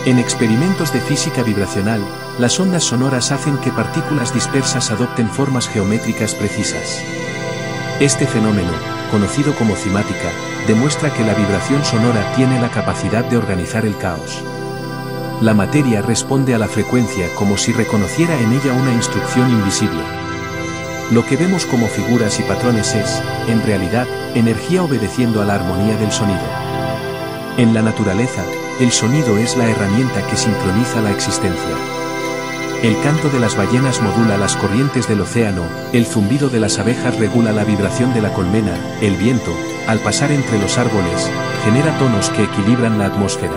En experimentos de física vibracional, las ondas sonoras hacen que partículas dispersas adopten formas geométricas precisas. Este fenómeno, conocido como cimática, demuestra que la vibración sonora tiene la capacidad de organizar el caos. La materia responde a la frecuencia como si reconociera en ella una instrucción invisible. Lo que vemos como figuras y patrones es, en realidad, energía obedeciendo a la armonía del sonido. En la naturaleza, el sonido es la herramienta que sincroniza la existencia. El canto de las ballenas modula las corrientes del océano, el zumbido de las abejas regula la vibración de la colmena, el viento, al pasar entre los árboles, genera tonos que equilibran la atmósfera.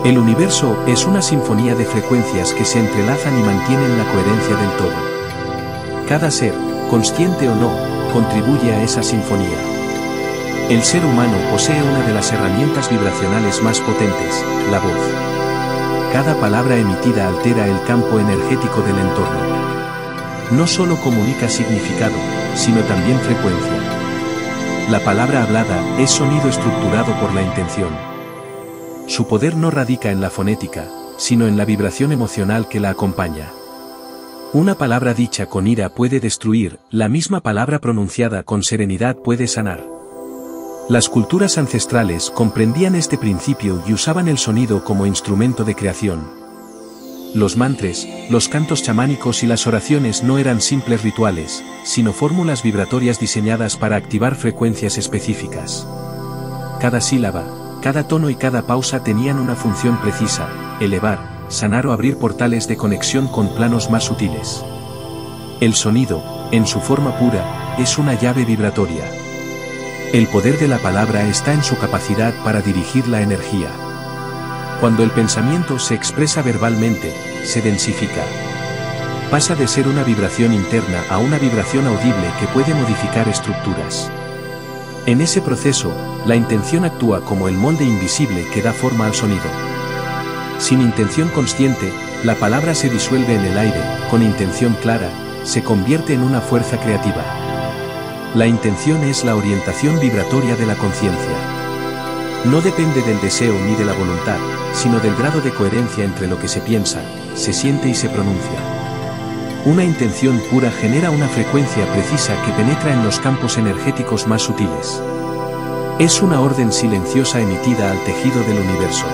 El universo es una sinfonía de frecuencias que se entrelazan y mantienen la coherencia del todo. Cada ser, consciente o no, contribuye a esa sinfonía. El ser humano posee una de las herramientas vibracionales más potentes, la voz. Cada palabra emitida altera el campo energético del entorno. No solo comunica significado, sino también frecuencia. La palabra hablada es sonido estructurado por la intención. Su poder no radica en la fonética, sino en la vibración emocional que la acompaña. Una palabra dicha con ira puede destruir, la misma palabra pronunciada con serenidad puede sanar. Las culturas ancestrales comprendían este principio y usaban el sonido como instrumento de creación. Los mantras, los cantos chamánicos y las oraciones no eran simples rituales, sino fórmulas vibratorias diseñadas para activar frecuencias específicas. Cada sílaba, cada tono y cada pausa tenían una función precisa: elevar, sanar o abrir portales de conexión con planos más sutiles. El sonido, en su forma pura, es una llave vibratoria. El poder de la palabra está en su capacidad para dirigir la energía. Cuando el pensamiento se expresa verbalmente, se densifica. Pasa de ser una vibración interna a una vibración audible que puede modificar estructuras. En ese proceso, la intención actúa como el molde invisible que da forma al sonido. Sin intención consciente, la palabra se disuelve en el aire; con intención clara, se convierte en una fuerza creativa. La intención es la orientación vibratoria de la conciencia. No depende del deseo ni de la voluntad, sino del grado de coherencia entre lo que se piensa, se siente y se pronuncia. Una intención pura genera una frecuencia precisa que penetra en los campos energéticos más sutiles. Es una orden silenciosa emitida al tejido del universo.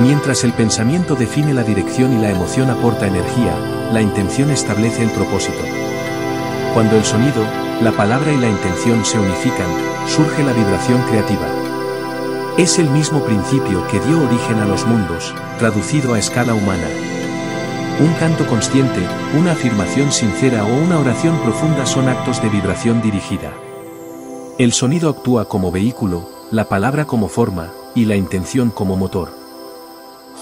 Mientras el pensamiento define la dirección y la emoción aporta energía, la intención establece el propósito. Cuando el sonido, la palabra y la intención se unifican, surge la vibración creativa. Es el mismo principio que dio origen a los mundos, traducido a escala humana. Un canto consciente, una afirmación sincera o una oración profunda son actos de vibración dirigida. El sonido actúa como vehículo, la palabra como forma, y la intención como motor.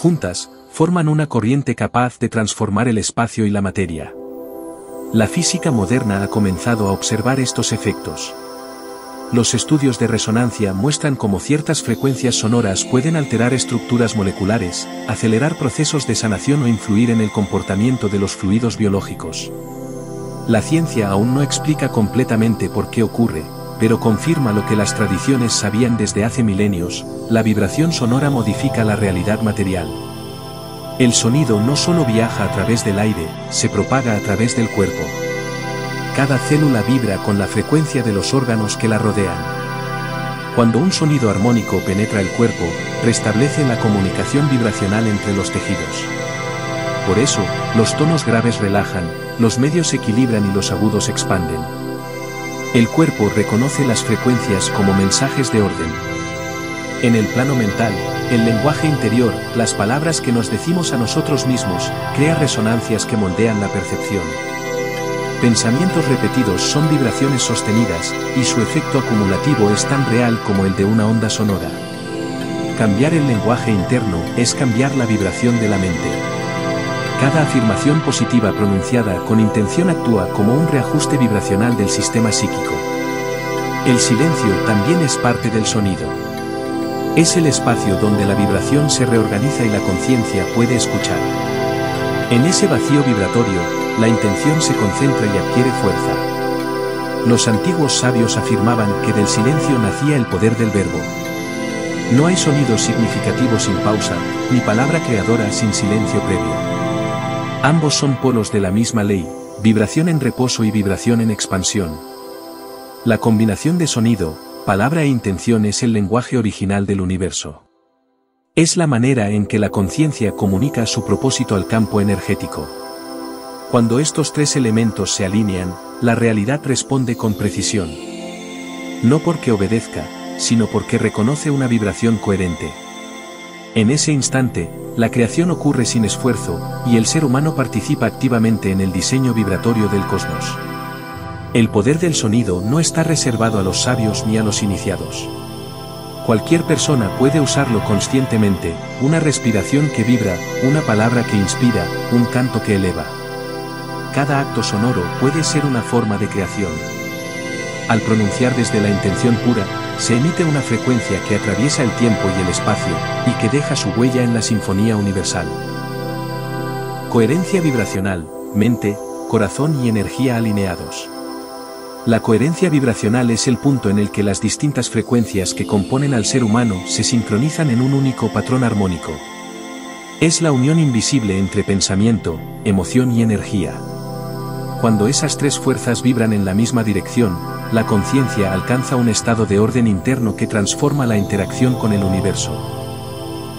Juntas, forman una corriente capaz de transformar el espacio y la materia. La física moderna ha comenzado a observar estos efectos. Los estudios de resonancia muestran cómo ciertas frecuencias sonoras pueden alterar estructuras moleculares, acelerar procesos de sanación o influir en el comportamiento de los fluidos biológicos. La ciencia aún no explica completamente por qué ocurre, pero confirma lo que las tradiciones sabían desde hace milenios: la vibración sonora modifica la realidad material. El sonido no solo viaja a través del aire, se propaga a través del cuerpo. Cada célula vibra con la frecuencia de los órganos que la rodean. Cuando un sonido armónico penetra el cuerpo, restablece la comunicación vibracional entre los tejidos. Por eso, los tonos graves relajan, los medios se equilibran y los agudos expanden. El cuerpo reconoce las frecuencias como mensajes de orden. En el plano mental, el lenguaje interior, las palabras que nos decimos a nosotros mismos, crea resonancias que moldean la percepción. Pensamientos repetidos son vibraciones sostenidas, y su efecto acumulativo es tan real como el de una onda sonora. Cambiar el lenguaje interno es cambiar la vibración de la mente. Cada afirmación positiva pronunciada con intención actúa como un reajuste vibracional del sistema psíquico. El silencio también es parte del sonido. Es el espacio donde la vibración se reorganiza y la conciencia puede escuchar. En ese vacío vibratorio, la intención se concentra y adquiere fuerza. Los antiguos sabios afirmaban que del silencio nacía el poder del verbo. No hay sonido significativo sin pausa, ni palabra creadora sin silencio previo. Ambos son polos de la misma ley, vibración en reposo y vibración en expansión. La combinación de sonido, palabra e intención es el lenguaje original del universo. Es la manera en que la conciencia comunica su propósito al campo energético. Cuando estos tres elementos se alinean, la realidad responde con precisión. No porque obedezca, sino porque reconoce una vibración coherente. En ese instante, la creación ocurre sin esfuerzo, y el ser humano participa activamente en el diseño vibratorio del cosmos. El poder del sonido no está reservado a los sabios ni a los iniciados. Cualquier persona puede usarlo conscientemente: una respiración que vibra, una palabra que inspira, un canto que eleva. Cada acto sonoro puede ser una forma de creación. Al pronunciar desde la intención pura, se emite una frecuencia que atraviesa el tiempo y el espacio, y que deja su huella en la sinfonía universal. Coherencia vibracional, mente, corazón y energía alineados. La coherencia vibracional es el punto en el que las distintas frecuencias que componen al ser humano se sincronizan en un único patrón armónico. Es la unión invisible entre pensamiento, emoción y energía. Cuando esas tres fuerzas vibran en la misma dirección, la conciencia alcanza un estado de orden interno que transforma la interacción con el universo.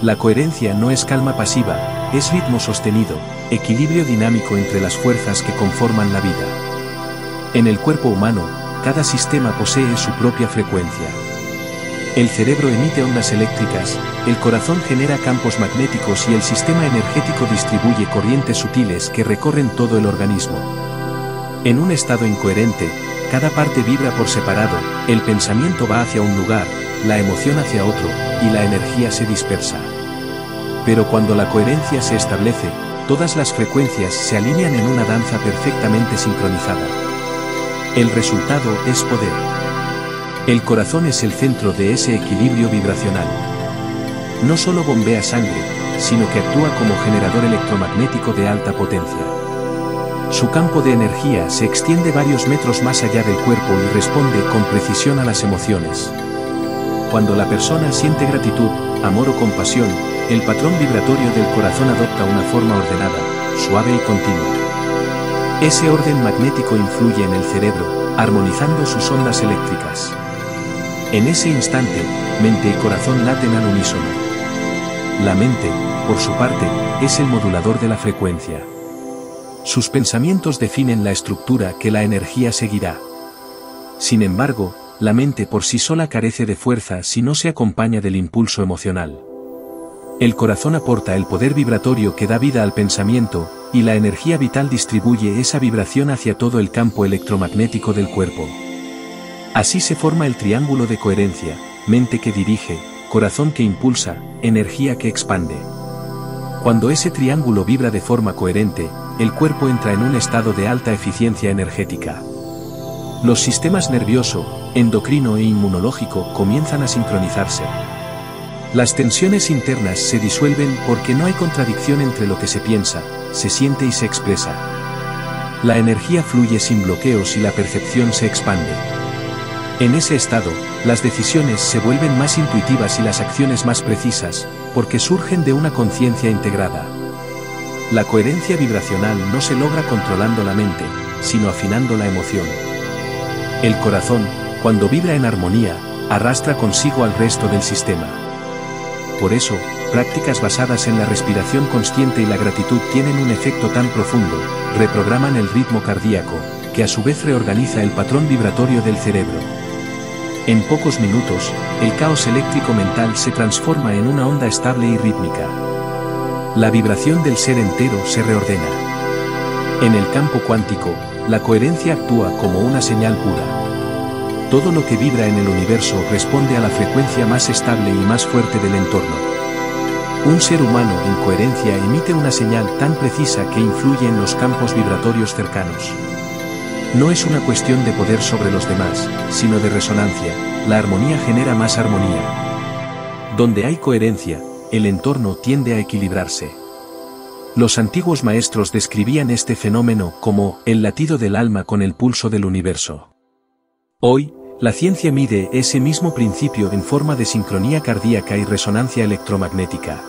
La coherencia no es calma pasiva, es ritmo sostenido, equilibrio dinámico entre las fuerzas que conforman la vida. En el cuerpo humano, cada sistema posee su propia frecuencia. El cerebro emite ondas eléctricas, el corazón genera campos magnéticos y el sistema energético distribuye corrientes sutiles que recorren todo el organismo. En un estado incoherente, cada parte vibra por separado, el pensamiento va hacia un lugar, la emoción hacia otro, y la energía se dispersa. Pero cuando la coherencia se establece, todas las frecuencias se alinean en una danza perfectamente sincronizada. El resultado es poder. El corazón es el centro de ese equilibrio vibracional. No solo bombea sangre, sino que actúa como generador electromagnético de alta potencia. Su campo de energía se extiende varios metros más allá del cuerpo y responde con precisión a las emociones. Cuando la persona siente gratitud, amor o compasión, el patrón vibratorio del corazón adopta una forma ordenada, suave y continua. Ese orden magnético influye en el cerebro, armonizando sus ondas eléctricas. En ese instante, mente y corazón laten al unísono. La mente, por su parte, es el modulador de la frecuencia. Sus pensamientos definen la estructura que la energía seguirá. Sin embargo, la mente por sí sola carece de fuerza si no se acompaña del impulso emocional. El corazón aporta el poder vibratorio que da vida al pensamiento, y la energía vital distribuye esa vibración hacia todo el campo electromagnético del cuerpo. Así se forma el triángulo de coherencia: mente que dirige, corazón que impulsa, energía que expande. Cuando ese triángulo vibra de forma coherente, el cuerpo entra en un estado de alta eficiencia energética. Los sistemas nervioso, endocrino e inmunológico comienzan a sincronizarse. Las tensiones internas se disuelven porque no hay contradicción entre lo que se piensa, se siente y se expresa. La energía fluye sin bloqueos y la percepción se expande. En ese estado, las decisiones se vuelven más intuitivas y las acciones más precisas, porque surgen de una conciencia integrada. La coherencia vibracional no se logra controlando la mente, sino afinando la emoción. El corazón, cuando vibra en armonía, arrastra consigo al resto del sistema. Por eso, prácticas basadas en la respiración consciente y la gratitud tienen un efecto tan profundo, reprograman el ritmo cardíaco, que a su vez reorganiza el patrón vibratorio del cerebro. En pocos minutos, el caos eléctrico mental se transforma en una onda estable y rítmica. La vibración del ser entero se reordena. En el campo cuántico, la coherencia actúa como una señal pura. Todo lo que vibra en el universo responde a la frecuencia más estable y más fuerte del entorno. Un ser humano en coherencia emite una señal tan precisa que influye en los campos vibratorios cercanos. No es una cuestión de poder sobre los demás, sino de resonancia. La armonía genera más armonía. Donde hay coherencia, el entorno tiende a equilibrarse. Los antiguos maestros describían este fenómeno como el latido del alma con el pulso del universo. Hoy, la ciencia mide ese mismo principio en forma de sincronía cardíaca y resonancia electromagnética.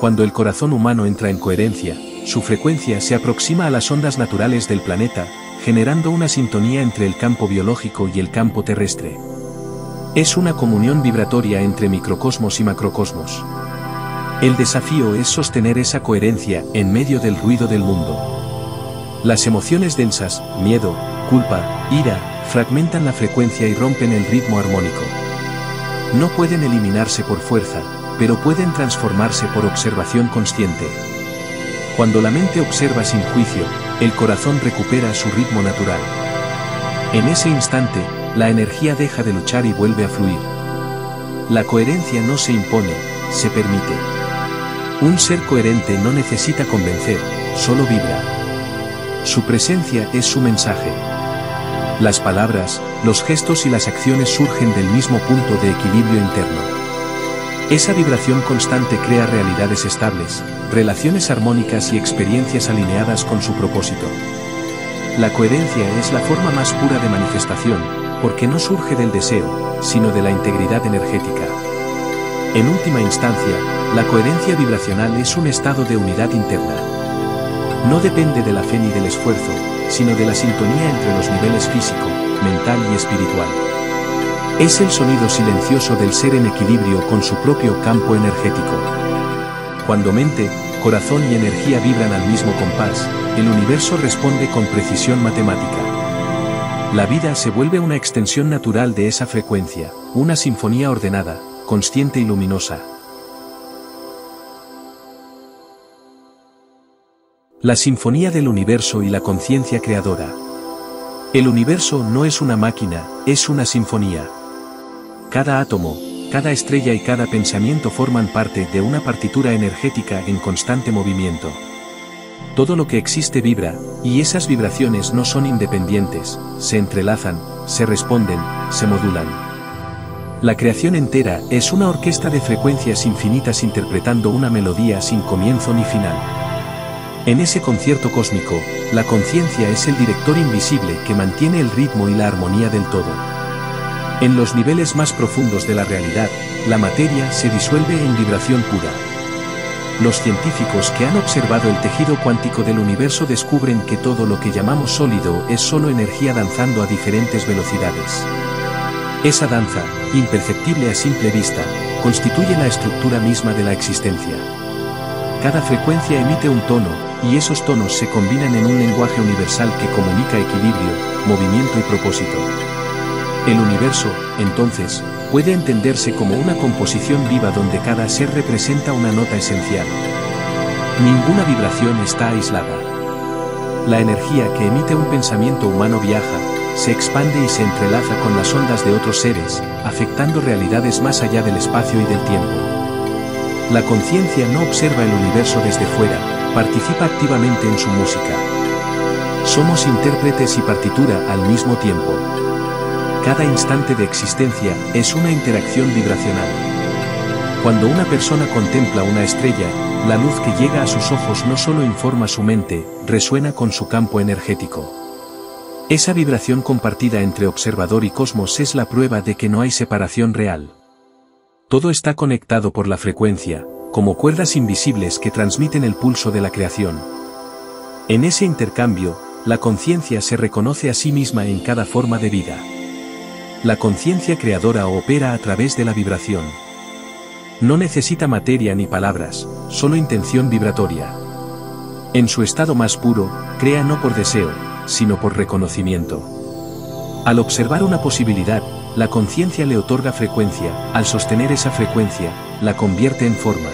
Cuando el corazón humano entra en coherencia, su frecuencia se aproxima a las ondas naturales del planeta, generando una sintonía entre el campo biológico y el campo terrestre. Es una comunión vibratoria entre microcosmos y macrocosmos. El desafío es sostener esa coherencia en medio del ruido del mundo. Las emociones densas, miedo, culpa, ira, fragmentan la frecuencia y rompen el ritmo armónico. No pueden eliminarse por fuerza, pero pueden transformarse por observación consciente. Cuando la mente observa sin juicio, el corazón recupera su ritmo natural. En ese instante, la energía deja de luchar y vuelve a fluir. La coherencia no se impone, se permite. Un ser coherente no necesita convencer, solo vibra. Su presencia es su mensaje. Las palabras, los gestos y las acciones surgen del mismo punto de equilibrio interno. Esa vibración constante crea realidades estables, relaciones armónicas y experiencias alineadas con su propósito. La coherencia es la forma más pura de manifestación, porque no surge del deseo, sino de la integridad energética. En última instancia, la coherencia vibracional es un estado de unidad interna. No depende de la fe ni del esfuerzo, sino de la sintonía entre los niveles físico, mental y espiritual. Es el sonido silencioso del ser en equilibrio con su propio campo energético. Cuando mente, corazón y energía vibran al mismo compás, el universo responde con precisión matemática. La vida se vuelve una extensión natural de esa frecuencia, una sinfonía ordenada, consciente y luminosa. La sinfonía del universo y la conciencia creadora. El universo no es una máquina, es una sinfonía. Cada átomo, cada estrella y cada pensamiento forman parte de una partitura energética en constante movimiento. Todo lo que existe vibra, y esas vibraciones no son independientes, se entrelazan, se responden, se modulan. La creación entera es una orquesta de frecuencias infinitas interpretando una melodía sin comienzo ni final. En ese concierto cósmico, la conciencia es el director invisible que mantiene el ritmo y la armonía del todo. En los niveles más profundos de la realidad, la materia se disuelve en vibración pura. Los científicos que han observado el tejido cuántico del universo descubren que todo lo que llamamos sólido es solo energía danzando a diferentes velocidades. Esa danza, imperceptible a simple vista, constituye la estructura misma de la existencia. Cada frecuencia emite un tono, y esos tonos se combinan en un lenguaje universal que comunica equilibrio, movimiento y propósito. El universo, entonces, puede entenderse como una composición viva donde cada ser representa una nota esencial. Ninguna vibración está aislada. La energía que emite un pensamiento humano viaja, se expande y se entrelaza con las ondas de otros seres, afectando realidades más allá del espacio y del tiempo. La conciencia no observa el universo desde fuera, participa activamente en su música. Somos intérpretes y partitura al mismo tiempo. Cada instante de existencia es una interacción vibracional. Cuando una persona contempla una estrella, la luz que llega a sus ojos no solo informa su mente, resuena con su campo energético. Esa vibración compartida entre observador y cosmos es la prueba de que no hay separación real. Todo está conectado por la frecuencia, como cuerdas invisibles que transmiten el pulso de la creación. En ese intercambio, la conciencia se reconoce a sí misma en cada forma de vida. La conciencia creadora opera a través de la vibración. No necesita materia ni palabras, solo intención vibratoria. En su estado más puro, crea no por deseo, sino por reconocimiento. Al observar una posibilidad, la conciencia le otorga frecuencia, al sostener esa frecuencia, la convierte en forma.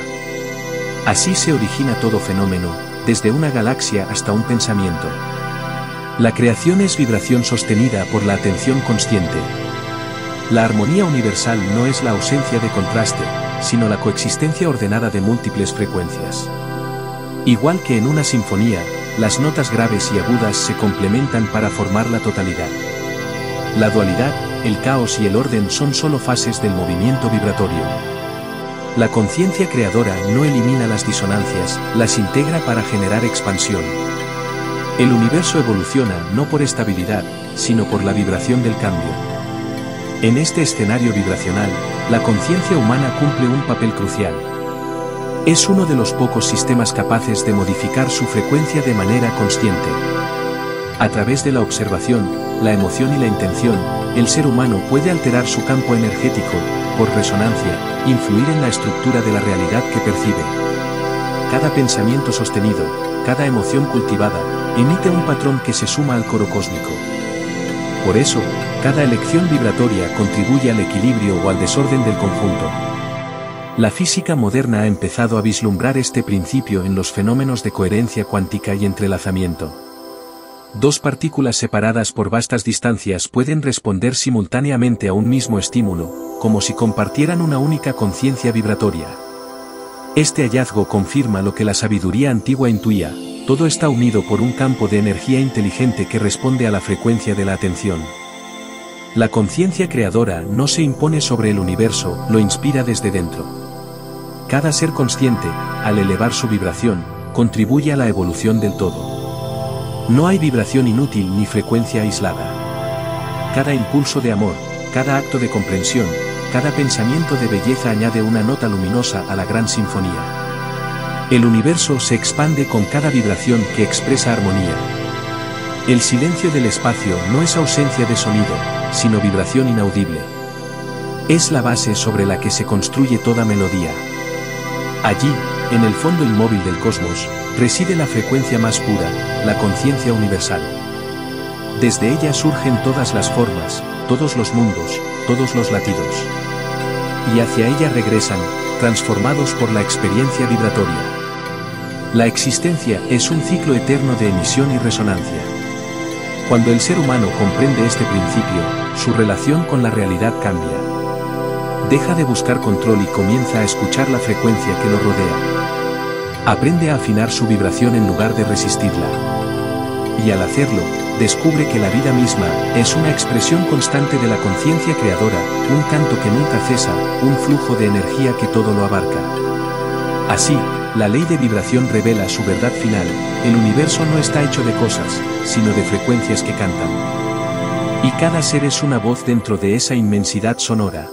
Así se origina todo fenómeno, desde una galaxia hasta un pensamiento. La creación es vibración sostenida por la atención consciente. La armonía universal no es la ausencia de contraste, sino la coexistencia ordenada de múltiples frecuencias. Igual que en una sinfonía, las notas graves y agudas se complementan para formar la totalidad. La dualidad, el caos y el orden son solo fases del movimiento vibratorio. La conciencia creadora no elimina las disonancias, las integra para generar expansión. El universo evoluciona no por estabilidad, sino por la vibración del cambio. En este escenario vibracional, la conciencia humana cumple un papel crucial. Es uno de los pocos sistemas capaces de modificar su frecuencia de manera consciente. A través de la observación, la emoción y la intención, el ser humano puede alterar su campo energético, por resonancia, influir en la estructura de la realidad que percibe. Cada pensamiento sostenido, cada emoción cultivada, emite un patrón que se suma al coro cósmico. Por eso, cada elección vibratoria contribuye al equilibrio o al desorden del conjunto. La física moderna ha empezado a vislumbrar este principio en los fenómenos de coherencia cuántica y entrelazamiento. Dos partículas separadas por vastas distancias pueden responder simultáneamente a un mismo estímulo, como si compartieran una única conciencia vibratoria. Este hallazgo confirma lo que la sabiduría antigua intuía: todo está unido por un campo de energía inteligente que responde a la frecuencia de la atención. La conciencia creadora no se impone sobre el universo, lo inspira desde dentro. Cada ser consciente, al elevar su vibración, contribuye a la evolución del todo. No hay vibración inútil ni frecuencia aislada. Cada impulso de amor, cada acto de comprensión, cada pensamiento de belleza añade una nota luminosa a la gran sinfonía. El universo se expande con cada vibración que expresa armonía. El silencio del espacio no es ausencia de sonido, sino vibración inaudible. Es la base sobre la que se construye toda melodía. Allí, en el fondo inmóvil del cosmos, reside la frecuencia más pura, la conciencia universal. Desde ella surgen todas las formas, todos los mundos, todos los latidos. Y hacia ella regresan, transformados por la experiencia vibratoria. La existencia es un ciclo eterno de emisión y resonancia. Cuando el ser humano comprende este principio, su relación con la realidad cambia. Deja de buscar control y comienza a escuchar la frecuencia que lo rodea. Aprende a afinar su vibración en lugar de resistirla. Y al hacerlo, descubre que la vida misma es una expresión constante de la conciencia creadora, un canto que nunca cesa, un flujo de energía que todo lo abarca. Así, la ley de vibración revela su verdad final: el universo no está hecho de cosas, sino de frecuencias que cantan. Y cada ser es una voz dentro de esa inmensidad sonora.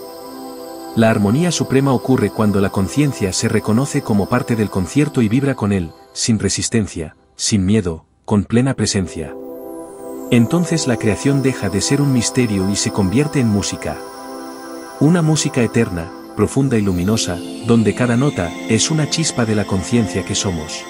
La armonía suprema ocurre cuando la conciencia se reconoce como parte del concierto y vibra con él, sin resistencia, sin miedo, con plena presencia. Entonces la creación deja de ser un misterio y se convierte en música. Una música eterna, profunda y luminosa, donde cada nota es una chispa de la conciencia que somos.